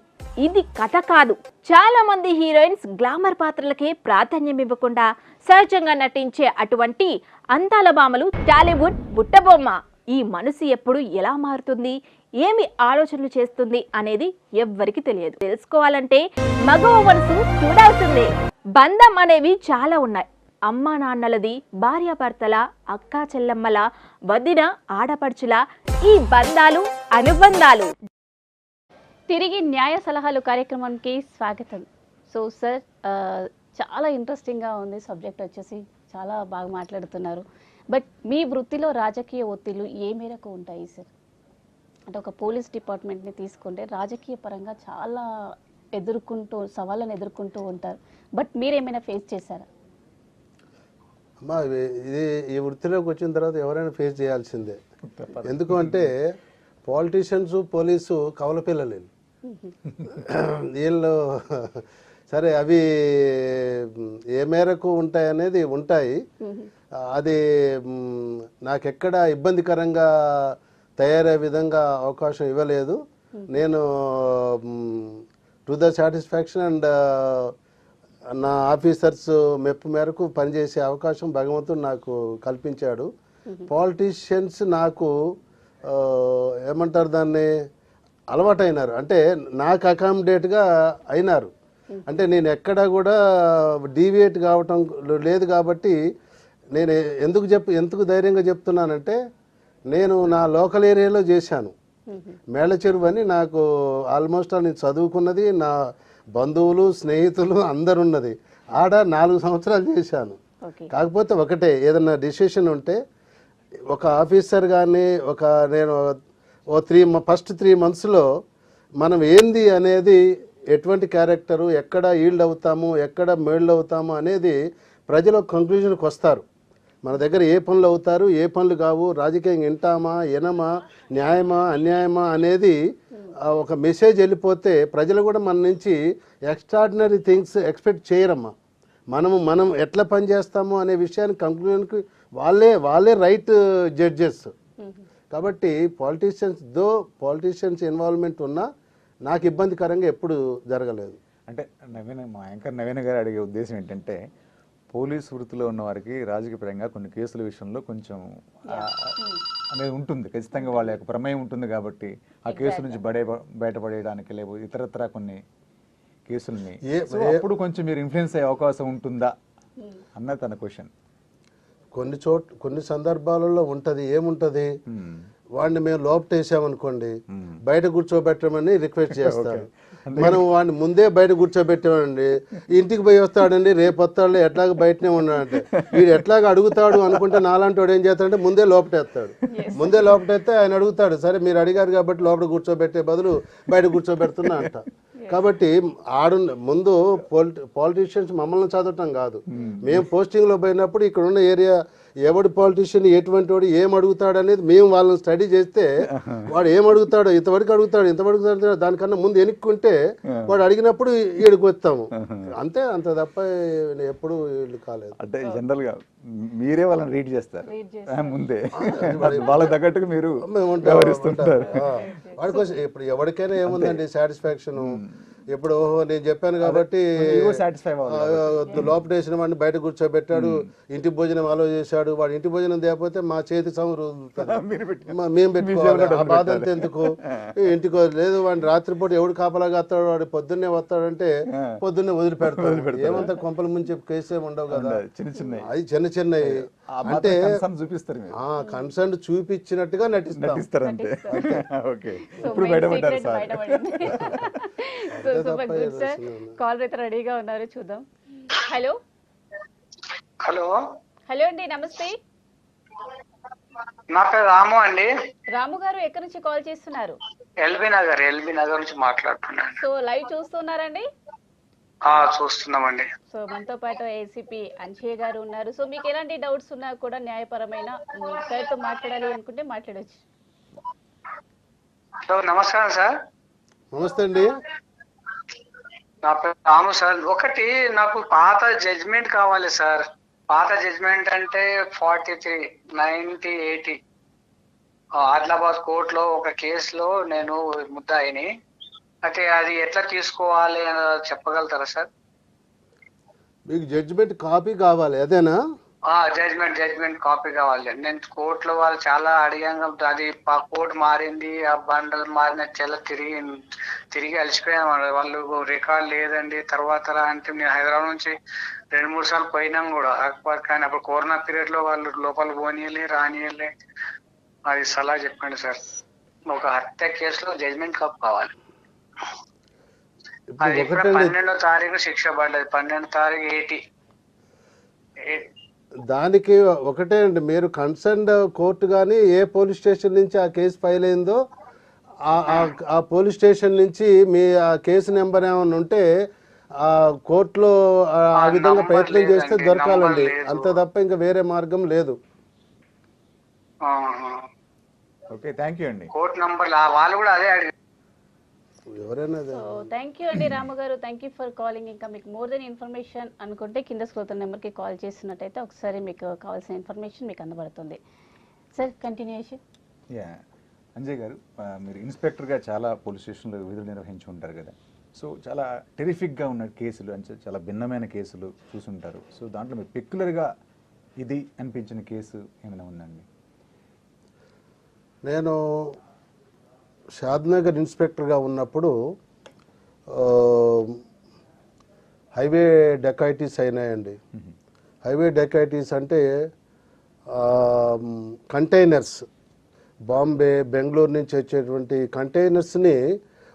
ఇది కథ కాదు. చాలా మంది హీరోయిన్స్ గ్లామర్ పాత్రలకే ప్రాధాన్యం ఇవ్వకుండా సహజంగా నటించే అటువంటి అందాల భామలు టాలీవుడ్ బుట్టబొమ్మ. ఈ మనసు ఎప్పుడు ఎలా మారుతుంది, ఏమి ఆలోచనలు చేస్తుంది అనేది ఎవ్వరికి తెలియదు. తెలుసుకోవాలంటే మగవ మనసు చూడాల్సిందే. బంధం అనేవి చాలా ఉన్నాయి. అమ్మా నాన్నలది, భార్యాభర్తల, అక్కా చెల్లమ్మల, వదిన ఆడపడుచుల ఈ బంధాలు అనుబంధాలు. తిరిగి న్యాయ సలహాలు కార్యక్రమానికి స్వాగతం. సో సార్, చాలా ఇంట్రెస్టింగ్గా ఉంది సబ్జెక్ట్ వచ్చేసి. చాలా బాగా మాట్లాడుతున్నారు. బట్ మీ వృత్తిలో రాజకీయ ఒత్తిళ్లు ఏ మేరకు ఉంటాయి సార్? అంటే ఒక పోలీస్ డిపార్ట్మెంట్ని తీసుకుంటే రాజకీయ పరంగా చాలా సవాళ్ళను ఎదుర్కొంటూ ఉంటారు. బట్ మీరేమైనా ఫేస్ చేశారా? అమ్మా, ఇది ఈ వృత్తిలోకి వచ్చిన తర్వాత ఎవరైనా ఫేస్ చేయాల్సిందే. ఎందుకు అంటే పాలిటీషియన్స్, పోలీసు కవల పిల్లలు వీళ్ళు. సరే, అవి ఏ మేరకు ఉంటాయనేది ఉంటాయి. అది నాకెక్కడ ఇబ్బందికరంగా తయారయ్యే విధంగా అవకాశం ఇవ్వలేదు. నేను టు ద సాటిస్ఫాక్షన్ అండ్ నా ఆఫీసర్స్ మెప్పు మేరకు పనిచేసే అవకాశం భగవంతుడు నాకు కల్పించాడు. పాలిటీషియన్స్ నాకు ఏమంటారు దాన్ని, అలవాటైనారు. అంటే నాకు అకామిడేట్గా అయినారు. అంటే నేను ఎక్కడా కూడా డీవియేట్ కావటం లేదు. కాబట్టి నేను ఎందుకు ధైర్యంగా చెప్తున్నానంటే, నేను నా లోకల్ ఏరియాలో చేశాను. మేళ్ళ చెరువు అని నాకు ఆల్మోస్ట్ నేను చదువుకున్నది, నా బంధువులు స్నేహితులు అందరు ఉన్నది. ఆడ 4 సంవత్సరాలు చేశాను. కాకపోతే ఒకటే, ఏదన్నా డిసిషన్ ఉంటే ఒక ఆఫీసర్ కానీ నేను ఫస్ట్ 3 మంత్స్లో మనం ఏంది అనేది, ఎటువంటి క్యారెక్టరు, ఎక్కడ ఈల్డ్ అవుతాము, ఎక్కడ మేల్డ్ అవుతాము అనేది ప్రజలు కంక్లూజన్కి వస్తారు. మన దగ్గర ఏ పనులు అవుతారు, ఏ పనులు కావు, రాజకీయం వింటామా వినమా, న్యాయమా అన్యాయమా అనేది ఒక మెసేజ్ వెళ్ళిపోతే ప్రజలు కూడా మన నుంచి ఎక్స్ట్రాడినరీ థింగ్స్ ఎక్స్పెక్ట్ చేయరమ్మా. మనం ఎట్లా పని చేస్తాము అనే విషయాన్ని కంక్లూజన్కి వాళ్ళే రైట్ జడ్జెస్. కాబట్టి పాలిటీషియన్స్ ఇన్వాల్వ్మెంట్ ఉన్నా నాకు ఇబ్బందికరంగా ఎప్పుడు జరగలేదు. అంటే మా యాంకర్ నవీన్ గారు అడిగే ఉద్దేశం ఏంటంటే, పోలీసు వృత్తిలో ఉన్న వారికి రాజకీయపరంగా కొన్ని కేసుల విషయంలో కొంచెం అనేది ఉంటుంది. ఖచ్చితంగా వాళ్ళ యొక్క ప్రమేయం ఉంటుంది. కాబట్టి ఆ కేసు నుంచి బయటపడేయడానికి లేకపోతే ఇతరత్ర కొన్ని కేసుల్ని అప్పుడు కొంచెం మీరు ఇన్ఫ్లుయెన్స్ అయ్యే అవకాశం ఉంటుందా అన్నది తన క్వశ్చన్. కొన్ని సందర్భాలలో ఉంటుంది. ఏముంటుంది, వాడిని మేము లోపటేసామనుకోండి, బయట కూర్చోబెట్టమని రిక్వెస్ట్ చేస్తారు. మనం వాడిని ముందే బయట కూర్చోబెట్టామండి, ఇంటికి పోయి వస్తాడండి, రేపు వస్తాడు, ఎట్లాగ బయటనే ఉన్నాడంటే వీడు ఎట్లాగ అడుగుతాడు అనుకుంటే నాలాంటి వాడు ఏం చేస్తాడంటే ముందే లోపటేస్తాడు. ముందే లోపటేస్తే ఆయన అడుగుతాడు, సరే మీరు అడిగారు కాబట్టి లోపల కూర్చోబెట్టే బదులు బయట కూర్చోబెడుతున్నా అంట. కాబట్టి ముందు పాలిటీషియన్స్ మమ్మల్ని చదవటం కాదు, మేము పోస్టింగ్లో పోయినప్పుడు ఇక్కడ ఉన్న ఏరియా ఎవడు పాలిటీషియన్ ఎటువంటి వాడు ఏం అడుగుతాడు అనేది మేము వాళ్ళని స్టడీ చేస్తే, వాడు ఏం అడుగుతాడో ఇంతవరకు అడుగుతాడు దానికన్నా ముందు ఎనుక్కుంటే వాడు అడిగినప్పుడు ఈడికి వస్తాము. అంత తప్ప ఎప్పుడు వీళ్ళు కాలేదు. అంటే జనరల్ గా మీరే వాళ్ళని రీడ్ చేస్తారు ముందే, వాళ్ళకి తగ్గట్టుగా మీరు వాడి కోసం ఇప్పుడు ఎవరికైనా ఏముందండి సాటిస్ఫాక్షన్, ఇప్పుడు ఓహో నేను చెప్పాను కాబట్టి సాటిస్ఫై లోపల వేసిన వాడిని బయట కూర్చోబెట్టాడు, ఇంటి భోజనం అలో చేశాడు, వాడు ఇంటి భోజనం తేకపోతే మా చేతి సమురు మేము పెట్టుకోవాలి. ఆ బాధ అంతా ఎందుకు? ఇంటికి లేదు, వాడిని రాత్రిపూట ఎవడు కాపలాగా వస్తాడు, వాడు పొద్దున్నే వస్తాడంటే పొద్దున్నే వదిలిపెడతాడు. ఏమంతా కొంపల ముంచి కేసే ఉండవు కదా, అది చిన్న చిన్నవి. అంటే కన్సర్న్ చూపించినట్టుగా నటిస్తారు అంతే. కాల్ అయితే రెడీగా ఉన్నారు, చూద్దాం. హలో హలో హలో అండి, నమస్తే. నా పేరు రాము అండి. రాము గారు ఎక్కడి నుంచి కాల్ చేస్తున్నారు? ఎల్బీ నగర్ నుంచి మాట్లాడుతున్నాను. సో లైవ్ చూస్తున్నారండి? చూస్తున్నామండి. సో మనతో పాటు ఏసీపీ అంజయ్య గారు ఉన్నారు. సో మీకు ఎలాంటి డౌట్స్ ఉన్నా కూడా న్యాయపరమైన సార్తో మాట్లాడాలి అనుకుంటే మాట్లాడవచ్చు. హలో, నమస్కారం సార్. నమస్తే అండి. నా పేరు రాము సార్. ఒకటి నాకు పాత జడ్జిమెంట్ కావాలి సార్. పాత జడ్జిమెంట్ అంటే 43, 90, 80 ఆదిలాబాద్ కోర్టులో ఒక కేసులో నేను ముద్దాయిని. అయితే అది ఎట్లా తీసుకోవాలి అని చెప్పగలుగుతారా సార్? మీకు జడ్జిమెంట్ కాపీ కావాలి అదేనా? జడ్జిమెంట్ కాపీ కావాలి. నేను కోర్టులో వాళ్ళు చాలా అడిగాను, అది కోర్టు మారింది, ఆ బండలు మారిన చెల్ల తిరిగి అలసిపోయాం. వాళ్ళు రికార్డ్ లేదండి తర్వాత అంటే నేను హైదరాబాద్ నుంచి 2-3 సార్లు పోయినాం కూడా. కానీ అప్పుడు కరోనా పీరియడ్ లో వాళ్ళు లోపల పోనీయలే రానియలే. అది సలహా చెప్పండి సార్. ఒక హత్య కేసులో జడ్జిమెంట్ కాపీ కావాలి. అది 12వ తారీఖు శిక్ష పడ్డది, 12వ తారీఖు 80. దానికి ఒకటే అండి, మీరు కన్సర్న్ కోర్టు కానీ ఏ పోలీస్ స్టేషన్ నుంచి ఆ కేసు ఫైల్ అయిందో ఆ పోలీస్ స్టేషన్ నుంచి మీ ఆ కేసు నెంబర్ ఏమైనా ఉంటే ఆ కోర్టులో ఆ విధంగా ప్రయత్నం చేస్తే దొరకాలండి, అంత తప్ప ఇంకా వేరే మార్గం లేదు. ఓకే, థ్యాంక్ యూ అండి. కోర్టు నంబర్ వాళ్ళు కూడా అదే అడిగారు. థ్యాంక్ యూ అండి రాము గారు, థ్యాంక్ యూ ఫర్ కాలింగ్. ఇంకా మీకు మోర్ దెన్ ఇన్ఫర్మేషన్ అనుకుంటే కింద స్క్రోల్ నెంబర్కి కాల్ చేసినట్టయితే ఒకసారి మీకు కావాల్సిన ఇన్ఫర్మేషన్ మీకు అందబడుతుంది. Sir continuation. అంజయ్ గారు, మీరు ఇన్స్పెక్టర్గా చాలా పోలీస్ స్టేషన్లో విధులు నిర్వహించి ఉంటారు కదా. సో చాలా టెరిఫిక్గా ఉన్న కేసులు అంటే చాలా భిన్నమైన కేసులు చూసుంటారు. సో దాంట్లో మీరు పెక్యులర్గా ఇది అనిపించిన కేసు ఏమైనా ఉందండి? నేను షాద్నగర్ ఇన్స్పెక్టర్గా ఉన్నప్పుడు హైవే డెకాయిటీస్ అయినాయండి. హైవే డెకాయిటీస్ అంటే కంటైనర్స్, బాంబే బెంగళూరు నుంచి వచ్చేటువంటి కంటైనర్స్ని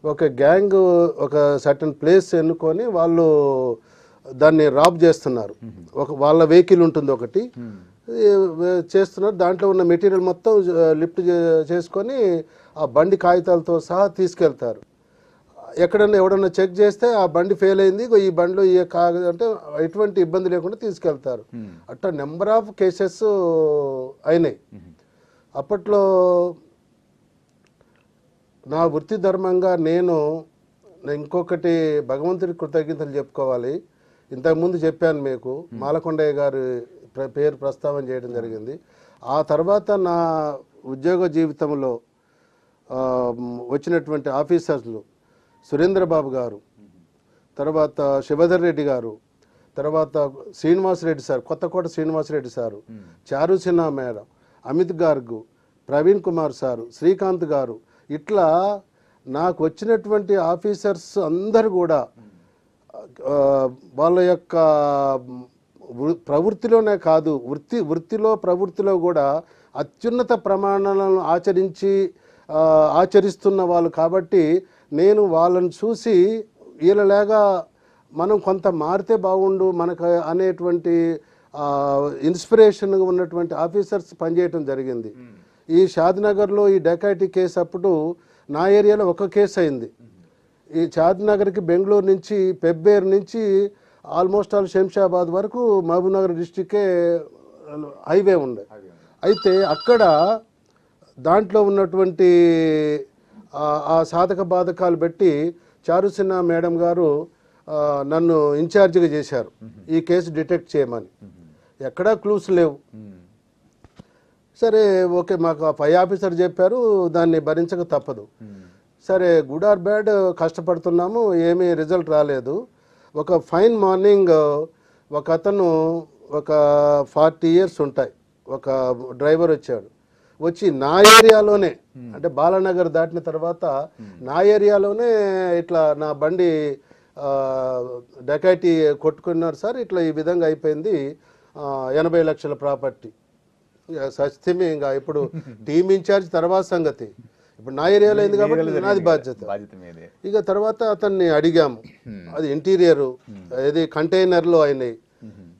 ఒక గ్యాంగ్ ఒక సర్టన్ ప్లేస్ ఎన్నుకొని వాళ్ళు దాన్ని రాబ్ చేస్తున్నారు. వాళ్ళ వెహికల్ ఉంటుంది ఒకటి, చేస్తున్నారు. దాంట్లో ఉన్న మెటీరియల్ మొత్తం లిఫ్ట్ చేసుకొని ఆ బండి కాగితాలతో సహా తీసుకెళ్తారు. ఎక్కడన్నా ఎవడన్నా చెక్ చేస్తే ఆ బండి ఫెయిల్ అయింది, ఈ బండిలో ఏ కాగదు అంటే ఎటువంటి ఇబ్బంది లేకుండా తీసుకెళ్తారు. అట్లా నెంబర్ ఆఫ్ కేసెస్ అయినాయి. అప్పట్లో నా వృత్తి ధర్మంగా నేను ఇంకొకటి భగవంతుడి కృతజ్ఞతలు చెప్పుకోవాలి. ఇంతకుముందు చెప్పాను మీకు, మాలకొండయ్య గారి పేరు ప్రస్తావన చేయడం జరిగింది. ఆ తర్వాత నా ఉద్యోగ జీవితంలో వచ్చినటువంటి ఆఫీసర్లు సురేంద్రబాబు గారు, తర్వాత శివధర్ రెడ్డి గారు, తర్వాత శ్రీనివాసరెడ్డి సార్, కొత్తకోట శ్రీనివాసరెడ్డి సారు, చారు సిన్హా మేడం, అమిత్ గార్గు, ప్రవీణ్ కుమార్ సారు, శ్రీకాంత్ గారు, ఇట్లా నాకు వచ్చినటువంటి ఆఫీసర్స్ అందరు కూడా వాళ్ళ యొక్క ప్రవృత్తిలోనే కాదు, వృత్తిలో ప్రవృత్తిలో కూడా అత్యున్నత ప్రమాణాలను ఆచరిస్తున్న వాళ్ళు. కాబట్టి నేను వాళ్ళని చూసి వీళ్ళలాగా మనం కొంత మారితే బాగుండు మనకు అనేటువంటి ఇన్స్పిరేషన్గా ఉన్నటువంటి ఆఫీసర్స్ పనిచేయటం జరిగింది. ఈ షాద్నగర్లో ఈ డెకాయిటీ కేసు అప్పుడు నా ఏరియాలో ఒక కేసు అయింది. ఈ షాద్నగర్కి బెంగళూరు నుంచి పెబ్బేరు నుంచి ఆల్మోస్ట్ ఆల్ శంషాబాద్ వరకు మహబూబ్నగర్ డిస్టిక్కే హైవే ఉండే. అయితే అక్కడ దాంట్లో ఉన్నటువంటి ఆ సాధక బాధకాలు బట్టి చారు సిన్హా మేడం గారు నన్ను ఇన్ఛార్జిగా చేశారు ఈ కేసు డిటెక్ట్ చేయమని. ఎక్కడా క్లూస్ లేవు. సరే ఓకే, మాకు పై ఆఫీసర్ చెప్పారు, దాన్ని భరించక తప్పదు. సరే గుడ్ ఆర్ బ్యాడ్ కష్టపడుతున్నాము, ఏమీ రిజల్ట్ రాలేదు. ఒక ఫైన్ మార్నింగ్ ఒక అతను ఒక 40 years ఉంటాయి, ఒక డ్రైవర్ వచ్చాడు. వచ్చి నా ఏరియాలోనే, అంటే బాలానగర్ దాటిన తర్వాత నా ఏరియాలోనే ఇట్లా నా బండి డకైటీ కొట్టుకున్నారు సార్, ఇట్లా ఈ విధంగా అయిపోయింది, 80 లక్షల ప్రాపర్టీ. సత్యమే, ఇంకా ఇప్పుడు టీమ్ ఇన్ఛార్జ్ తర్వాత సంగతి, ఇప్పుడు నా ఏరియాలో అయింది కాబట్టి నాది బాధ్యత. ఇక తర్వాత అతన్ని అడిగాము, అది ఇంటీరియరు ఏది కంటైనర్లో అయినాయి.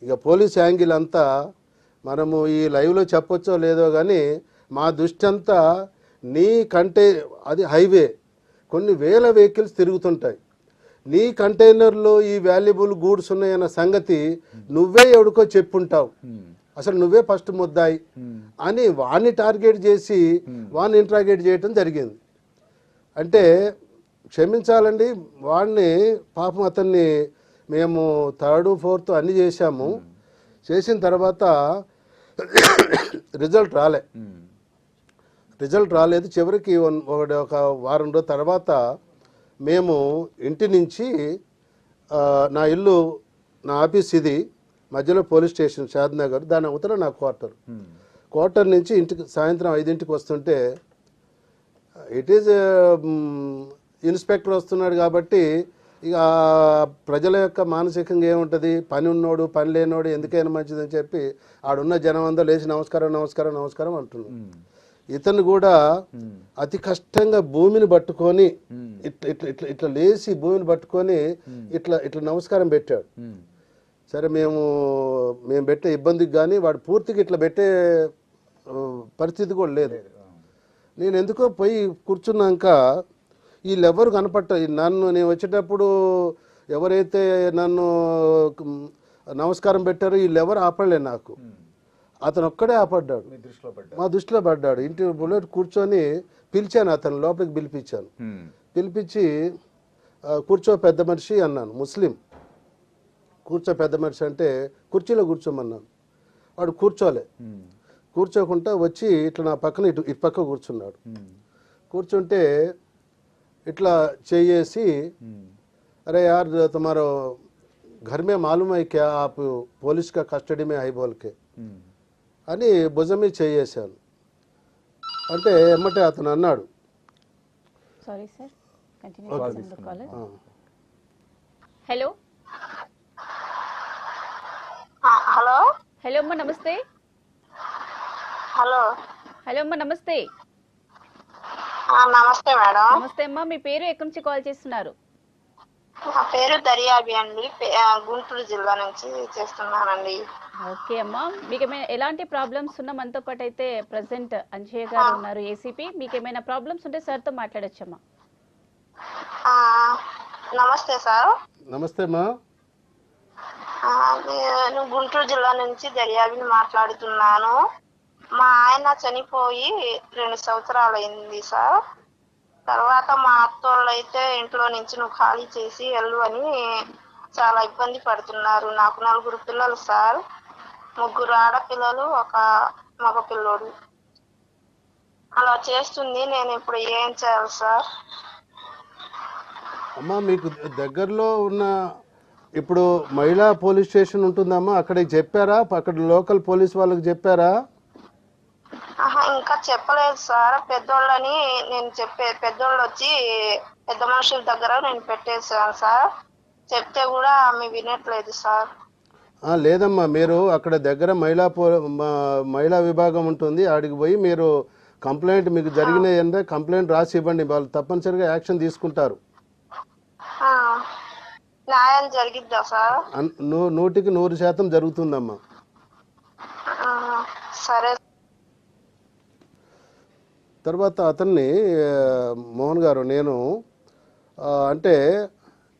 ఇక పోలీస్ యాంగిల్ అంతా మనము ఈ లైవ్లో చెప్పొచ్చో లేదో కానీ మా దృష్టి అంతా నీ అది హైవే, కొన్ని వేల వెహికల్స్ తిరుగుతుంటాయి, నీ కంటైనర్లో ఈ వాల్యుబుల్ గూడ్స్ ఉన్నాయన్న సంగతి నువ్వే ఎవడికో చెప్పుంటావు, అసలు నువ్వే ఫస్ట్ ముద్దాయి అని వాడిని టార్గెట్ చేసి వాడిని ఇంట్రాగేట్ చేయటం జరిగింది. అంటే క్షమించాలండి, వాడిని పాపం అతన్ని మేము 3rd 4th అన్నీ చేశాము. చేసిన తర్వాత రిజల్ట్ రాలేదు. చివరికి ఒక వారం రోజుల తర్వాత మేము ఇంటి నుంచి, నా ఇల్లు నా ఆఫీస్ ఇది, మధ్యలో పోలీస్ స్టేషన్ షాద్నగర్, దాని అవతల నా క్వార్టర్ నుంచి ఇంటికి సాయంత్రం 5ంటికి వస్తుంటే ఇట్ ఈజ్ ఇన్స్పెక్టర్ వస్తున్నాడు కాబట్టి ఇక ప్రజల యొక్క మానసికంగా ఏముంటుంది, పని ఉన్నోడు పని లేనోడు ఎందుకైనా మంచిదని చెప్పి ఆడున్న జనం అంతా లేచి నమస్కారం నమస్కారం నమస్కారం అంటున్నాడు. ఇతను కూడా అతి కష్టంగా భూమిని పట్టుకొని ఇట్లా లేచి భూమిని పట్టుకొని ఇట్లా నమస్కారం పెట్టాడు. సరే మేము పెట్టే ఇబ్బందికి కానీ వాడు పూర్తిగా ఇట్లా పెట్టే పరిస్థితి కూడా లేదు. నేను ఎందుకో పోయి కూర్చున్నాక వీళ్ళెవరు నేను వచ్చేటప్పుడు ఎవరైతే నన్ను నమస్కారం పెట్టారో వీళ్ళెవరు ఆపడలేదు నాకు, అతను ఒక్కడే ఆపడ్డాడు, మా దృష్టిలో పడ్డాడు. ఇంటి బుల్లెట్ కూర్చొని పిలిచాను, అతను లోపలికి పిలిపించి కూర్చో పెద్ద మనిషి అన్నాను, ముస్లిం. కూర్చో పెద్ద మనిషి అంటే కుర్చీలో కూర్చోమన్నాను, వాడు కూర్చోకుండా వచ్చి ఇట్లా నా పక్కన ఇటు పక్క కూర్చున్నాడు. కూర్చుంటే ఇట్లా చేసి, अरे यार तुम्हारा घर में मालूम है क्या आप पुलिस का कस्टडी में है बोल के అని భుజమే చేయేశాను. అంటే ఎమ్మటే అతను అన్నాడు, sorry sir hello hello hello అమ్మ నమస్తే. హలో అమ్మ నమస్తే. నమస్తే మేడం. నమస్తే అమ్మా, మీ పేరు ఎక్కడి నుంచి కాల్ చేస్తున్నారు? నా పేరు దర్యాబి అండి, గుంటూరు జిల్లా నుంచి చేస్తున్నానండి. ఓకే అమ్మా, మీకు ఎలాంటి ప్రాబ్లమ్స్ ఉన్నా మనతో పాటు అయితే ప్రెసెంట్ అంజయ్య గారు ఉన్నారు, ఏసీపీ. మీకు ఏమైనా ప్రాబ్లమ్స్ ఉంటే సార్తో మాట్లాడొచ్చమ్మా. నమస్తే సార్. నమస్తే అమ్మా. నేను గుంటూరు జిల్లా నుంచి దర్యాబిని మాట్లాడుతున్నాను. మా ఆయన చనిపోయి 2 సంవత్సరాలు అయింది సార్. తర్వాత మా అత్తోళ్ళు అయితే ఇంట్లో నుంచి నువ్వు ఖాళీ చేసి వెళ్ళు అని చాలా ఇబ్బంది పడుతున్నారు. నాకు 4 పిల్లలు సార్, 3 ఆడపిల్లలు, 1 మగ పిల్లోడు. అలా చేస్తుంది. నేను ఇప్పుడు ఏం చేయాలి సార్? అమ్మా మీకు దగ్గరలో ఉన్న ఇప్పుడు మహిళా పోలీస్ స్టేషన్ ఉంటుందమ్మా, అక్కడికి చెప్పారా? అక్కడ లోకల్ పోలీస్ వాళ్ళకి చెప్పారా? ఇంకా చెప్పలేదు సార్. పెద్దోళ్ళని నేను పెద్దోళ్ళు వచ్చి పెద్ద మనుషుల దగ్గర నేను పెట్టేసాను సార్. చెప్తే కూడా ఆమె వినట్లేదు సార్. లేదమ్మా, మీరు అక్కడ దగ్గర మహిళా విభాగం ఉంటుంది, ఆడికి పోయి మీరు కంప్లైంట్ మీకు జరిగిన కంప్లైంట్ రాసి ఇవ్వండి, వాళ్ళు తప్పనిసరిగా యాక్షన్ తీసుకుంటారు. న్యాయం జరిగిద్దా సార్? 100కి 100% జరుగుతుందమ్మా. సరే. తర్వాత అతన్ని మోహన్ గారు, నేను అంటే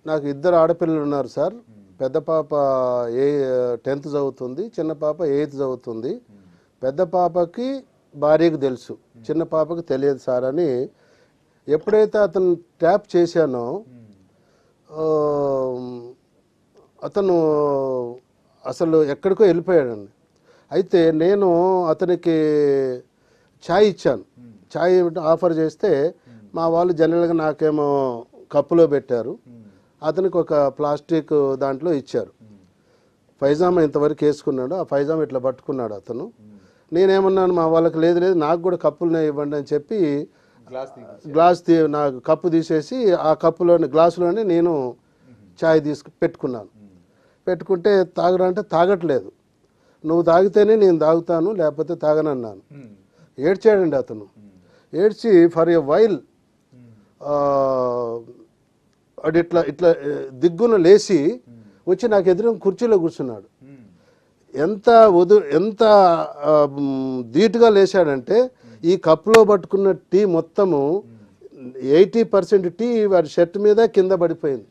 నాకు 2 ఆడపిల్లలు ఉన్నారు సార్. పెద్ద పాప 10th చదువుతుంది, చిన్న పాప 8th చదువుతుంది. పెద్ద పాపకి భార్యకు తెలుసు, చిన్న పాపకి తెలియదు సార్ అని ఎప్పుడైతే అతను ట్యాప్ చేశానో అతను అసలు ఎక్కడికో వెళ్ళిపోయాడండి. అయితే నేను అతనికి ఛాయ్ ఇచ్చాను. ఛాయ్ ఆఫర్ చేస్తే మా వాళ్ళు జనరల్గా నాకేమో కప్పులో పెట్టారు, అతనికి ఒక ప్లాస్టిక్ దాంట్లో ఇచ్చారు. పైజామా ఇంతవరకు వేసుకున్నాడు, ఆ పైజామా ఇట్లా పట్టుకున్నాడు అతను. నేనేమన్నాను మా వాళ్ళకి, లేదు లేదు నాకు కూడా కప్పులనే ఇవ్వండి అని చెప్పి నాకు కప్పు తీసేసి ఆ కప్పులోని గ్లాసులోనే నేను ఛాయ్ పెట్టుకున్నాను. పెట్టుకుంటే తాగరా అంటే తాగట్లేదు. నువ్వు తాగితేనే నేను తాగుతాను, లేకపోతే తాగనన్నాను. ఏడ్చాడండి అతను. ఏడ్చి ఫర్ ఎ వైల్ అది ఇట్లా ఇట్లా దిగ్గున లేచి వచ్చి నాకు ఎదురు కుర్చీలో కూర్చున్నాడు. ఎంత ధీటుగా లేచాడంటే ఈ కప్పులో పట్టుకున్న టీ మొత్తము 80% టీ వాడి షర్ట్ మీద కింద పడిపోయింది.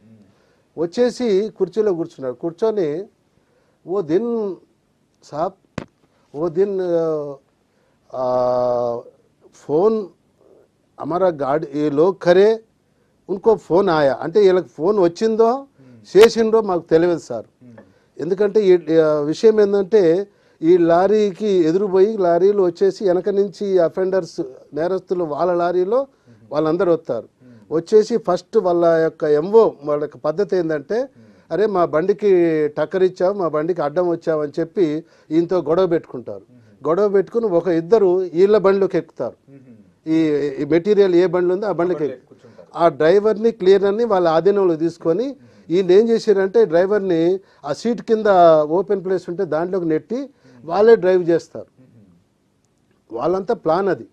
వచ్చేసి కుర్చీలో కూర్చున్నాడు. కూర్చొని ఓ దిన్ సాబ్ वो दिन फोन हमारा गाड़ी ये लोग खरे उनको फोन आया అంటే వీళ్ళకి ఫోన్ వచ్చిందో చేసిండ్రో మాకు తెలియదు సార్. ఎందుకంటే ఈ విషయం ఏంటంటే ఈ లారీకి ఎదురుపోయి లారీలు వచ్చేసి వెనక నుంచి అఫెండర్స్ నేరస్తులు వాళ్ళ లారీలో వాళ్ళందరూ వస్తారు. వచ్చేసి ఫస్ట్ వాళ్ళ యొక్క ఎంఓ వాళ్ళ యొక్క పద్ధతి ఏంటంటే, అరే మా బండికి టక్కర్ ఇచ్చావు, మా బండికి అడ్డం వచ్చావు అని చెప్పి ఈయనతో గొడవ పెట్టుకుంటారు. గొడవ పెట్టుకుని ఒక ఇద్దరు వీళ్ళ బండిలోకి ఎక్కుతారు. ఈ మెటీరియల్ ఏ బండి ఉందో ఆ బండికి ఆ డ్రైవర్ని క్లియర్ని వాళ్ళ ఆధీనంలో తీసుకొని ఈయన ఏం చేశారంటే డ్రైవర్ని ఆ సీట్ కింద ఓపెన్ ప్లేస్ ఉంటే దాంట్లోకి నెట్టి వాళ్ళే డ్రైవ్ చేస్తారు. వాళ్ళంతా ప్లాన్ అది.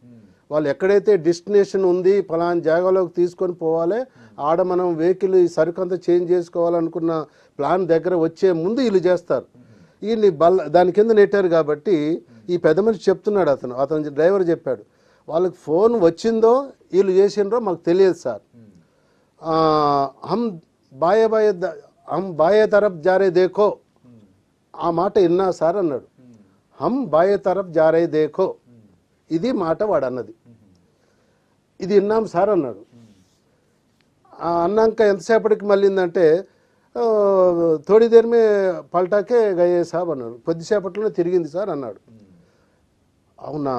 వాళ్ళు ఎక్కడైతే డెస్టినేషన్ ఉంది ఫలానా జాగాలోకి తీసుకొని పోవాలి, ఆడ మనం వెహికల్ ఈ సరుకంతా చేంజ్ చేసుకోవాలనుకున్న ప్లాన్ దగ్గర వచ్చే ముందు వీళ్ళు చేస్తారు. వీళ్ళని దాని కింద నెట్టారు కాబట్టి ఈ పెద్ద మనిషి చెప్తున్నాడు, అతను డ్రైవర్ చెప్పాడు, వాళ్ళకి ఫోన్ వచ్చిందో వీళ్ళు చేసిండ్రో మాకు తెలియదు సార్. హమ్ బాయే తరఫ్ జారే దేఖో, ఆ మాట విన్నా సార్ అన్నాడు. హమ్ బాయే తరఫ్ జారే దేఖో, ఇది మాట వాడు అన్నది. ఇది విన్నాం సార్ అన్నాడు. అన్నాక ఎంతసేపటికి మళ్ళీందంటే థోడీ దేర్ మే పల్టాకే గయే సాబ్ అన్నాడు. కొద్దిసేపట్లోనే తిరిగింది సార్ అన్నాడు. అవునా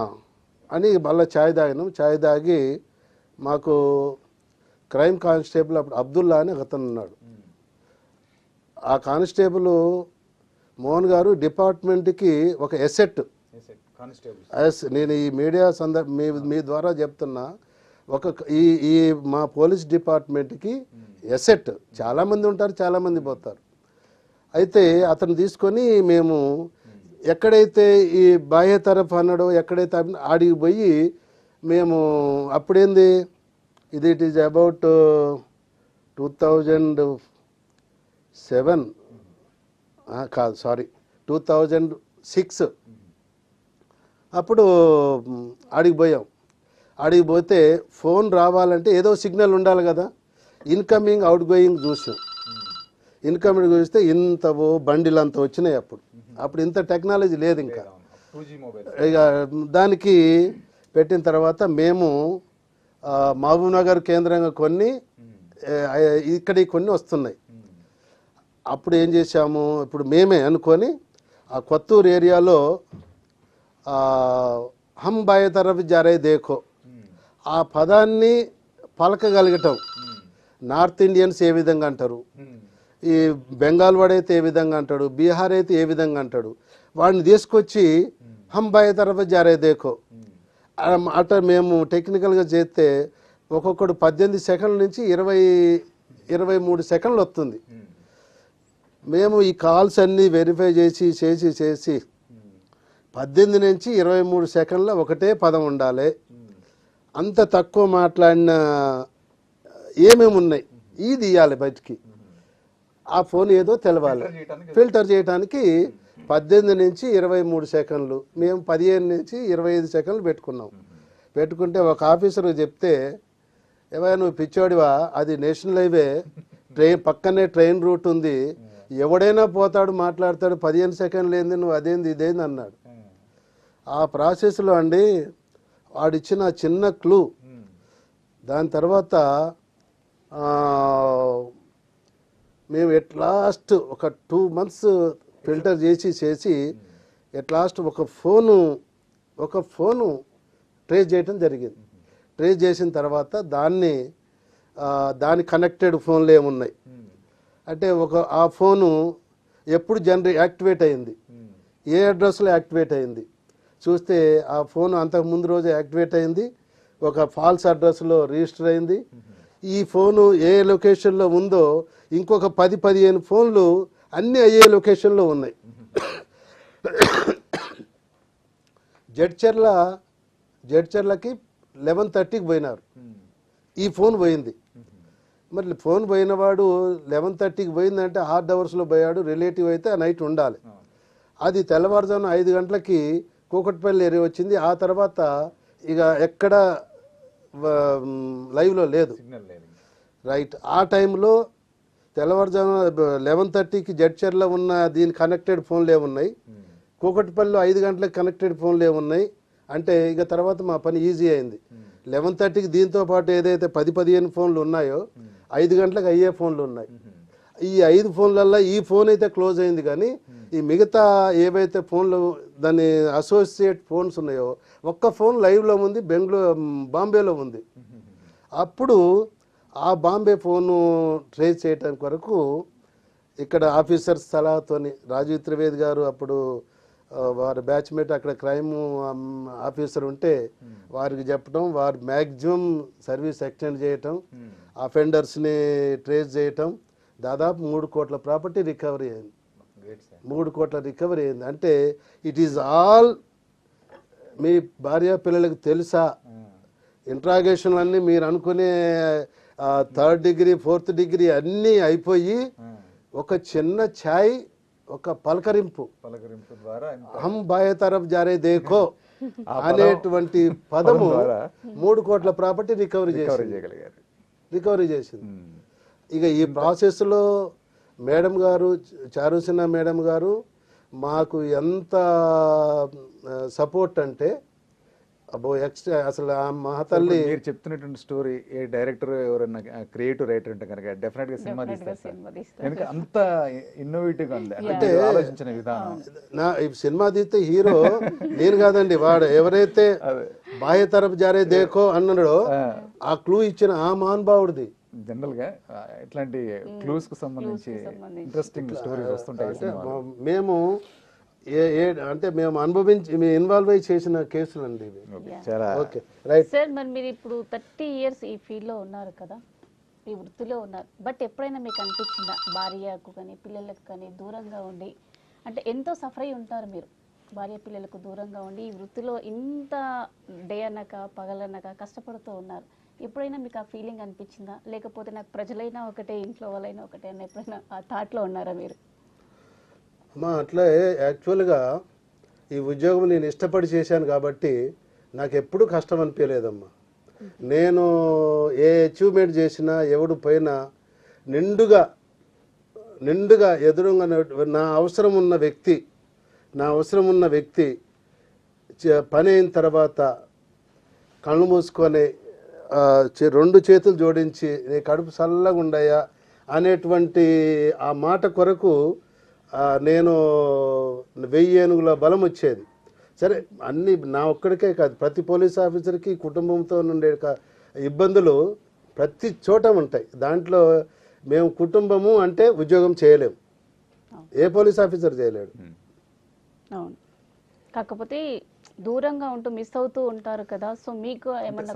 అని మళ్ళీ ఛాయ్ తాగినాం. ఛాయ్ తాగి మాకు క్రైమ్ కానిస్టేబుల్ అప్పుడు అబ్దుల్లా అని అతను ఉన్నాడు. ఆ కానిస్టేబుల్ మోహన్ గారు డిపార్ట్మెంట్కి ఒక ఎసెట్. నేను ఈ మీడియా మీ ద్వారా చెప్తున్నా, ఈ మా పోలీస్ డిపార్ట్మెంట్కి ఎసెట్. చాలామంది ఉంటారు, చాలామంది పోతారు. అయితే అతను తీసుకొని మేము ఎక్కడైతే ఈ బాహ్య తరఫు అన్నాడో ఎక్కడైతే ఆడికి పోయి మేము అప్పుడేంది ఇది ఇట్ ఈజ్ అబౌట్ 2007 కాదు సారీ 2006 అప్పుడు ఆడికి పోయాం. ఆడికి పోతే ఫోన్ రావాలంటే ఏదో సిగ్నల్ ఉండాలి కదా. ఇన్కమింగ్ అవుట్ గోయింగ్ చూసాం. ఇన్కమింగ్ చూస్తే ఇంత బండిలు అంత వచ్చినాయి. అప్పుడు ఇంత టెక్నాలజీ లేదు ఇంకా. ఇక దానికి పెట్టిన తర్వాత మేము మహబూబ్ నగర్ కేంద్రంగా కొన్ని ఇక్కడికి కొన్ని వస్తున్నాయి. అప్పుడు ఏం చేశాము, ఇప్పుడు మేమే అనుకొని ఆ కొత్తూరు ఏరియాలో హమ్ బాయే తరఫ్ జారే దేఖో ఆ పదాన్ని పలకగలగటం. నార్త్ ఇండియన్స్ ఏ విధంగా అంటారు, ఈ బెంగాల్ వాడైతే ఏ విధంగా అంటాడు, బీహార్ అయితే ఏ విధంగా అంటాడు, వాడిని తీసుకొచ్చి హమ్ బాయే తరఫ్ జారే దేఖో అట మేము టెక్నికల్గా చేస్తే ఒక్కొక్కడు 18 సెకండ్ల నుంచి 23 సెకండ్లు వస్తుంది. మేము ఈ కాల్స్ అన్నీ వెరిఫై చేసి 18 నుంచి 23 సెకండ్ల ఒకటే పదం ఉండాలి. అంత తక్కువ మాట్లాడిన ఏమేమి ఉన్నాయి ఇది ఇవ్వాలి బయటికి. ఆ ఫోన్ ఏదో తెలవాలి. ఫిల్టర్ చేయడానికి 18 నుంచి 23 సెకండ్లు, మేము 15 నుంచి 25 సెకండ్లు పెట్టుకున్నాం. పెట్టుకుంటే ఒక ఆఫీసర్ చెప్తే, ఏమైనా నువ్వు పిచ్చోడివా, అది నేషనల్ హైవే, పక్కనే ట్రైన్ రూట్ ఉంది, ఎవడైనా పోతాడు మాట్లాడతాడు, 15 సెకండ్లు ఏంది, నువ్వు అదేంది ఇదేంది అన్నాడు. ఆ ప్రాసెస్లో అండి వాడిచ్చిన చిన్న క్లూ. దాని తర్వాత మేము ఎట్ లాస్ట్ ఒక 2 months ఫిల్టర్ చేసి ఎట్ లాస్ట్ ఒక ఫోను ట్రేస్ చేయటం జరిగింది. ట్రేస్ చేసిన తర్వాత దాని కనెక్టెడ్ ఫోన్లు ఏమున్నాయి అంటే ఆ ఫోను ఎప్పుడు యాక్టివేట్ అయింది, ఏ అడ్రస్లో యాక్టివేట్ అయింది చూస్తే ఆ ఫోన్ అంతకు ముందు రోజు యాక్టివేట్ అయింది, ఒక ఫాల్స్ అడ్రస్లో రిజిస్టర్ అయింది. ఈ ఫోను ఏ లొకేషన్లో ఉందో ఇంకొక 10-15 ఫోన్లు అన్నీ అయ్యే లొకేషన్లో ఉన్నాయి. జడ్చర్లకి 11:30కి పోయినారు, ఈ ఫోన్ పోయింది. మరి ఫోన్ పోయినవాడు 11:30కి పోయిందంటే హార్డ్ అవర్స్లో పోయాడు, రిలేటివ్ అయితే ఆ నైట్ ఉండాలి. అది తెల్లవారుజామున 5 గంటలకి కూకట్పల్లి ఏరియా వచ్చింది. ఆ తర్వాత ఇక ఎక్కడ లైవ్లో లేదు, రైట్. ఆ టైంలో తెల్లవారుజామున 11:30కి జడ్చర్లో ఉన్న దీని కనెక్టెడ్ ఫోన్లు ఏమున్నాయి, కూకట్పల్లిలో 5 గంటలకు కనెక్టెడ్ ఫోన్లు ఏమున్నాయి అంటే ఇక తర్వాత మా పని ఈజీ అయింది. 11:30కి దీంతో పాటు ఏదైతే 10-15 ఫోన్లు ఉన్నాయో 5 గంటలకు అయ్యే ఫోన్లు ఉన్నాయి. ఈ 5 ఫోన్లల్లో ఈ ఫోన్ అయితే క్లోజ్ అయింది, కానీ ఈ మిగతా ఏవైతే ఫోన్లు దాని అసోసియేట్ ఫోన్స్ ఉన్నాయో ఒక్క ఫోన్ లైవ్లో ఉంది, బాంబేలో ఉంది. అప్పుడు ఆ బాంబే ఫోను ట్రేస్ చేయడానికి వరకు ఇక్కడ ఆఫీసర్స్ సలహాతోని రాజీవ్ త్రివేది గారు అప్పుడు వారి బ్యాచ్మేట్ అక్కడ క్రైమ్ ఆఫీసర్ ఉంటే వారికి చెప్పడం, వారు మ్యాక్సిమం సర్వీస్ ఎక్స్టెండ్ చేయటం, అఫెండర్స్ని ట్రేస్ చేయటం, దాదాపు 3 కోట్ల ప్రాపర్టీ రికవరీ అయింది. 3 కోట్ల రికవరీ అయింది. అంటే ఇట్ ఈజ్ ఆల్ మీ భార్య పిల్లలకు తెలుసా, ఇంట్రాగేషన్ అన్నీ మీరు అనుకునే 3rd డిగ్రీ 4th డిగ్రీ అన్నీ అయిపోయి ఒక చిన్న ఛాయ్, ఒక పలకరింపు ద్వారా హమ్ బాయ్ తరఫ్ జారే దేఖో అనేటువంటి పదము 3 కోట్ల ప్రాపర్టీ రికవరీ చేసింది. ఇక ఈ ప్రాసెస్లో మేడం గారు, చారుసిన్హా మేడం గారు మాకు ఎంత సపోర్ట్ అంటే అబ్బో ఎక్స్ట్రా అసలు ఆ మహతల్లి. మీరు చెప్తున్నటువంటి స్టోరీ ఏ డైరెక్టర్ ఎవరైనా క్రియేటివ్ రైటర్ ఉంటే కనుక డెఫినెట్ గా సినిమా తీస్తారు, ఎందుకంటే అంత ఇన్నోవేటివ్ గా ఉంది అంటే ఆలోచించిన విధానం. నా ఈ సినిమా తీస్తే హీరో నేను కాదండి, వాడు ఎవరైతే బాహ్య తరఫు జారే దేఖో అన్నాడో ఆ క్లూ ఇచ్చిన ఆ మహానుభావుడిది. జనరల్ గా ఇట్లాంటి క్లూస్ కు సంబంధించి ఇంట్రెస్టింగ్ స్టోరీస్ వస్తుంటాయి. మేము అంటే మేము ఇన్వాల్వ్ అయ్యి చేసిన కేసులు అండి ఇవి. ఓకే రైట్ సార్, మరి మీరు ఇప్పుడు 30 years ఈ ఫీల్డ్లో ఉన్నారు కదా, ఈ వృత్తిలో ఉన్నారు. బట్ ఎప్పుడైనా మీకు అనిపించిందా భార్యకు కానీ పిల్లలకు కానీ దూరంగా ఉండి, అంటే ఎంతో సఫర్ అయి ఉంటారు మీరు, భార్య పిల్లలకు దూరంగా ఉండి ఈ వృత్తిలో ఇంత డే అనక పగలనక కష్టపడుతూ ఉన్నారు. ఎప్పుడైనా మీకు ఆ ఫీలింగ్ అనిపించిందా, లేకపోతే నాకు ప్రజలైనా ఒకటే ఇంట్లో వాళ్ళైనా ఒకటే అని ఎప్పుడైనా ఆ థాట్లో ఉన్నారా మీరు? అట్లా యాక్చువల్గా ఈ ఉద్యోగం నేను ఇష్టపడి చేశాను కాబట్టి నాకు ఎప్పుడూ కష్టం అనిపించలేదమ్మా. నేను ఏ అచీవ్మెంట్ చేసినా ఎవడు పోయినా నిండుగా ఎదురుగా నా అవసరం ఉన్న వ్యక్తి పని అయిన తర్వాత కళ్ళు మూసుకొని 2 చేతులు జోడించి నీ కడుపు చల్లగా ఉండయా అనేటువంటి ఆ మాట కొరకు నేను 1000 ఏనుగుల బలం వచ్చేది. సరే అన్నీ నా ఒక్కడికే కాదు, ప్రతి పోలీస్ ఆఫీసర్కి కుటుంబంతో ఉండే ఇబ్బందులు ప్రతి చోట ఉంటాయి. దాంట్లో మేము కుటుంబము అంటే ఉద్యోగం చేయలేము, ఏ పోలీస్ ఆఫీసర్ చేయలేడు. అవును, కాకపోతే దూరంగా ఉంటూ మిస్ అవుతూ ఉంటారు కదా, సో మీకు ఏమన్నా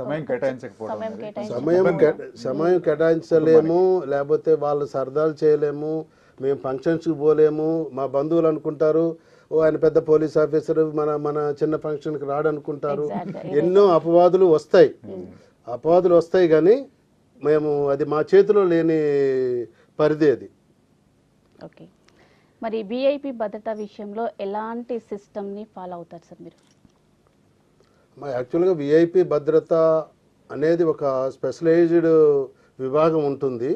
సమయం కేటాయించలేము, లేకపోతే వాళ్ళు సరదాలు చేయలేము, మేము ఫంక్షన్స్కి పోలేము. మా బంధువులు అనుకుంటారు ఓ ఆయన పెద్ద పోలీస్ ఆఫీసర్ మన చిన్న ఫంక్షన్కి రాడనుకుంటారు. ఎన్నో అపవాదులు వస్తాయి కానీ మేము అది మా చేతిలో లేని పరిధి అది. ఓకే, మరి విఐపి భద్రత విషయంలో ఎలాంటి సిస్టమ్ని ఫాలో అవుతారు సార్ మీరు? యాక్చువల్గా విఐపి భద్రత అనేది ఒక స్పెషలైజ్డ్ విభాగం ఉంటుంది.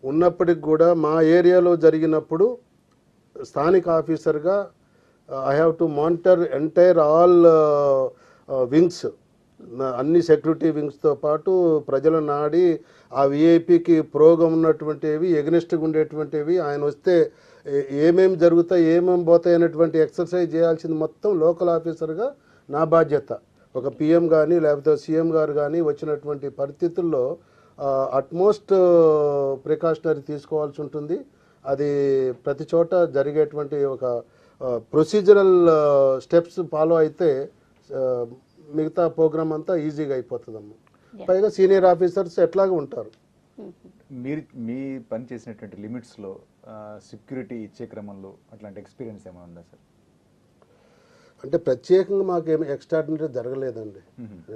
ఉన్నప్పటికి కూడా మా ఏరియాలో జరిగినప్పుడు స్థానిక ఆఫీసర్గా I have to monitor entire all wings, అన్ని సెక్యూరిటీ వింగ్స్తో పాటు ప్రజల నాడి ఆ విఐపికి ప్రోగ్రామ్ ఉన్నటువంటివి, ఎగ్నెస్ట్గా ఉండేటువంటివి, ఆయన వస్తే ఏమేమి జరుగుతాయి ఏమేమి పోతాయి అనేటువంటి ఎక్సర్సైజ్ చేయాల్సింది మొత్తం లోకల్ ఆఫీసర్గా నా బాధ్యత. ఒక పిఎం కానీ లేకపోతే సీఎం గారు కానీ వచ్చినటువంటి పరిస్థితుల్లో అట్మోస్ట్ ప్రికాషనరీ తీసుకోవాల్సి ఉంటుంది. అది ప్రతి చోట జరిగేటువంటి ఒక ప్రొసీజరల్ స్టెప్స్ ఫాలో అయితే మిగతా ప్రోగ్రామ్ అంతా ఈజీగా అయిపోతుందమ్మా. పైగా సీనియర్ ఆఫీసర్స్ ఎట్లాగా ఉంటారు. మీరు మీ పని చేసినటువంటి లిమిట్స్లో సెక్యూరిటీ ఇచ్చే క్రమంలో అట్లాంటి ఎక్స్పీరియన్స్ ఏమైనా ఉందా సార్? అంటే ప్రత్యేకంగా మాకేమి ఎక్స్ట్రాడినరీ జరగలేదండి.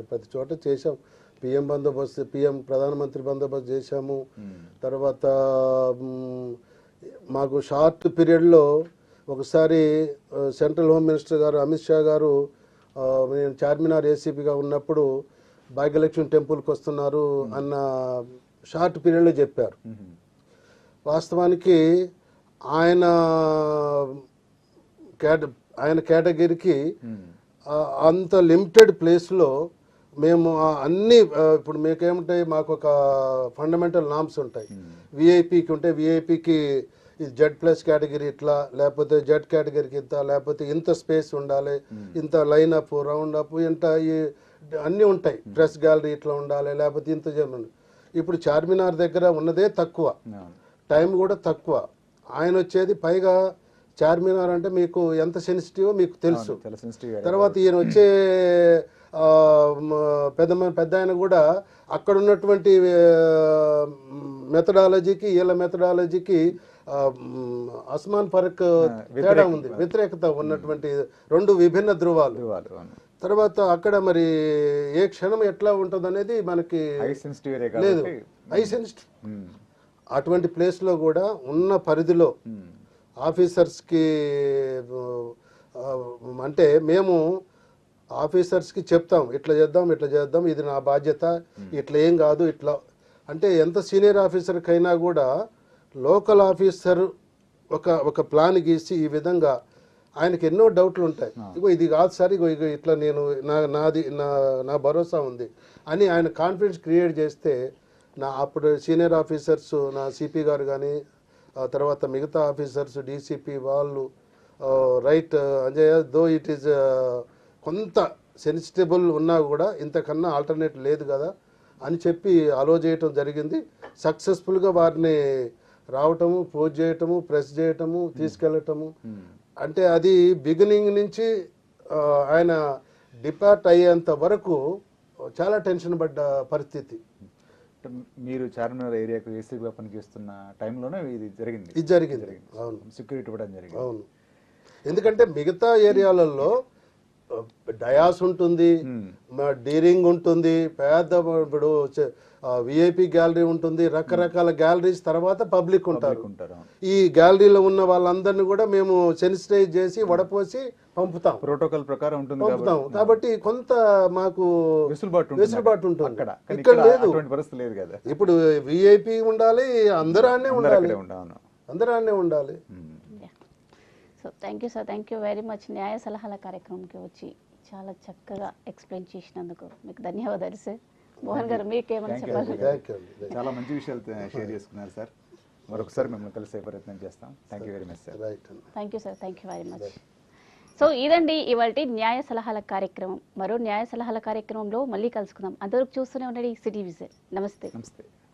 ప్రతి చోట చేసాం. పిఎం బందోబస్తు, పిఎం ప్రధానమంత్రి బందోబస్తు చేశాము. తర్వాత మాకు షార్ట్ పీరియడ్లో ఒకసారి సెంట్రల్ హోమ్ మినిస్టర్ గారు అమిత్ షా గారు నేను చార్మినార్ ఏసీపీగా ఉన్నప్పుడు భాగ్యలక్ష్మి టెంపుల్కి వస్తున్నారు అన్న షార్ట్ పీరియడ్లో చెప్పారు. వాస్తవానికి ఆయన కేటగిరీకి అంత లిమిటెడ్ ప్లేస్లో మేము అన్నీ ఇప్పుడు మీకేముంటాయి, మాకు ఒక ఫండమెంటల్ నామ్స్ ఉంటాయి. విఐపికి ఉంటే విఐపికి జెడ్ ప్లస్ కేటగిరీ ఇట్లా, లేకపోతే జెడ్ కేటగిరీకి ఇంత, లేకపోతే ఇంత స్పేస్ ఉండాలి, ఇంత లైన్ అప్ రౌండ్ అప్ ఇంత అన్నీ ఉంటాయి. ప్రెస్ గ్యాలరీ ఇట్లా ఉండాలి, లేకపోతే ఇంత జనం. ఇప్పుడు చార్మినార్ దగ్గర ఉన్నదే తక్కువ, టైం కూడా తక్కువ. ఆయన వచ్చేది పైగా చార్మినార్ అంటే మీకు ఎంత సెన్సిటివ్ మీకు తెలుసు. తర్వాత ఈయన వచ్చే పెద్ద ఆయన కూడా అక్కడ ఉన్నటువంటి మెథడాలజీకి వీళ్ళ మెథడాలజీకి అస్మాన్ ఫరక్ తేడా ఉంది, వ్యతిరేకత ఉన్నటువంటి రెండు విభిన్న ధృవాలు. తర్వాత అక్కడ మరి ఏ క్షణం ఎట్లా ఉంటుంది అనేది మనకి లేదు. హై సెన్సిటివ్ అటువంటి ప్లేస్లో కూడా ఉన్న పరిధిలో ఆఫీసర్స్కి అంటే మేము ఆఫీసర్స్కి చెప్తాం, ఇట్లా చేద్దాం ఇట్లా చేద్దాం, ఇది నా బాధ్యత, ఇట్లా ఏం కాదు ఇట్లా అంటే. ఎంత సీనియర్ ఆఫీసర్కైనా కూడా లోకల్ ఆఫీసర్ ఒక ప్లాన్ గీసి ఈ విధంగా ఆయనకి ఎన్నో డౌట్లు ఉంటాయి. ఇగో ఇది కాదు సార్, ఇగో ఇట్లా నేను నా భరోసా ఉంది అని ఆయన కాన్ఫిడెన్స్ క్రియేట్ చేస్తే అప్పుడు సీనియర్ ఆఫీసర్స్ నా సిపి గారు కానీ తర్వాత మిగతా ఆఫీసర్స్ డీసీపీ వాళ్ళు right Anjaiah though it is కొంత సెన్సిటబుల్ ఉన్నా కూడా ఇంతకన్నా ఆల్టర్నేట్ లేదు కదా అని చెప్పి అలో చేయటం జరిగింది. సక్సెస్ఫుల్గా వారిని రావటము, పోజ్ చేయటము, ప్రెస్ చేయటము, తీసుకెళ్ళటము. అంటే అది బిగినింగ్ నుంచి ఆయన డిపార్ట్ అయ్యేంత వరకు చాలా టెన్షన్ పడ్డ పరిస్థితి. మీరు చార్మినార్ ఏరియాకు ఏసీగా పనిచేస్తున్న టైంలోనే ఇది జరిగింది. అవును, సెక్యూరిటీ ఇవ్వడం జరిగింది. అవును, ఎందుకంటే మిగతా ఏరియాలలో డయాస్ ఉంటుంది, డీరింగ్ ఉంటుంది, పెద్ద ఇప్పుడు విఐపి గ్యాలరీ ఉంటుంది, రకరకాల గ్యాలరీస్, తర్వాత పబ్లిక్ ఉంటారు. ఈ గ్యాలరీలో ఉన్న వాళ్ళందరినీ కూడా మేము సెన్సిటైజ్ చేసి వడపోసి పంపుతాం, ప్రోటోకాల్ ప్రకారం పంపుతాం. కాబట్టి కొంత మాకు వెసులుబాటు ఉంటుంది. ఇక్కడ లేదు, ఇప్పుడు విఐపి ఉండాలి, అందరానే ఉండాలి. So thank you sir, thank you very much. న్యాయ సలహాల కార్యక్రమంకి వచ్చి చాలా చక్కగా ఎక్స్ప్లెయిన్ చేసినందుకు మీకు ధన్యవాదాలు సార్. మోహన్ గారు మీకేమని చెప్పాలి? చాలా మంచి విషయాలు షేర్ చేసుకున్నారు సార్. మరొకసారి మిమ్మల్ని కలిసే ప్రయత్నం చేస్తాం. Thank you very much sir. Thank you sir, thank you very much. So ఇదండి ఇవాల్టి న్యాయ సలహాల కార్యక్రమం. మరో న్యాయ సలహాల కార్యక్రమంలో మళ్ళీ కలుసుకుందాం. అంతవరకు చూస్తూనే ఉండండి సిటీ విజన్. నమస్తే.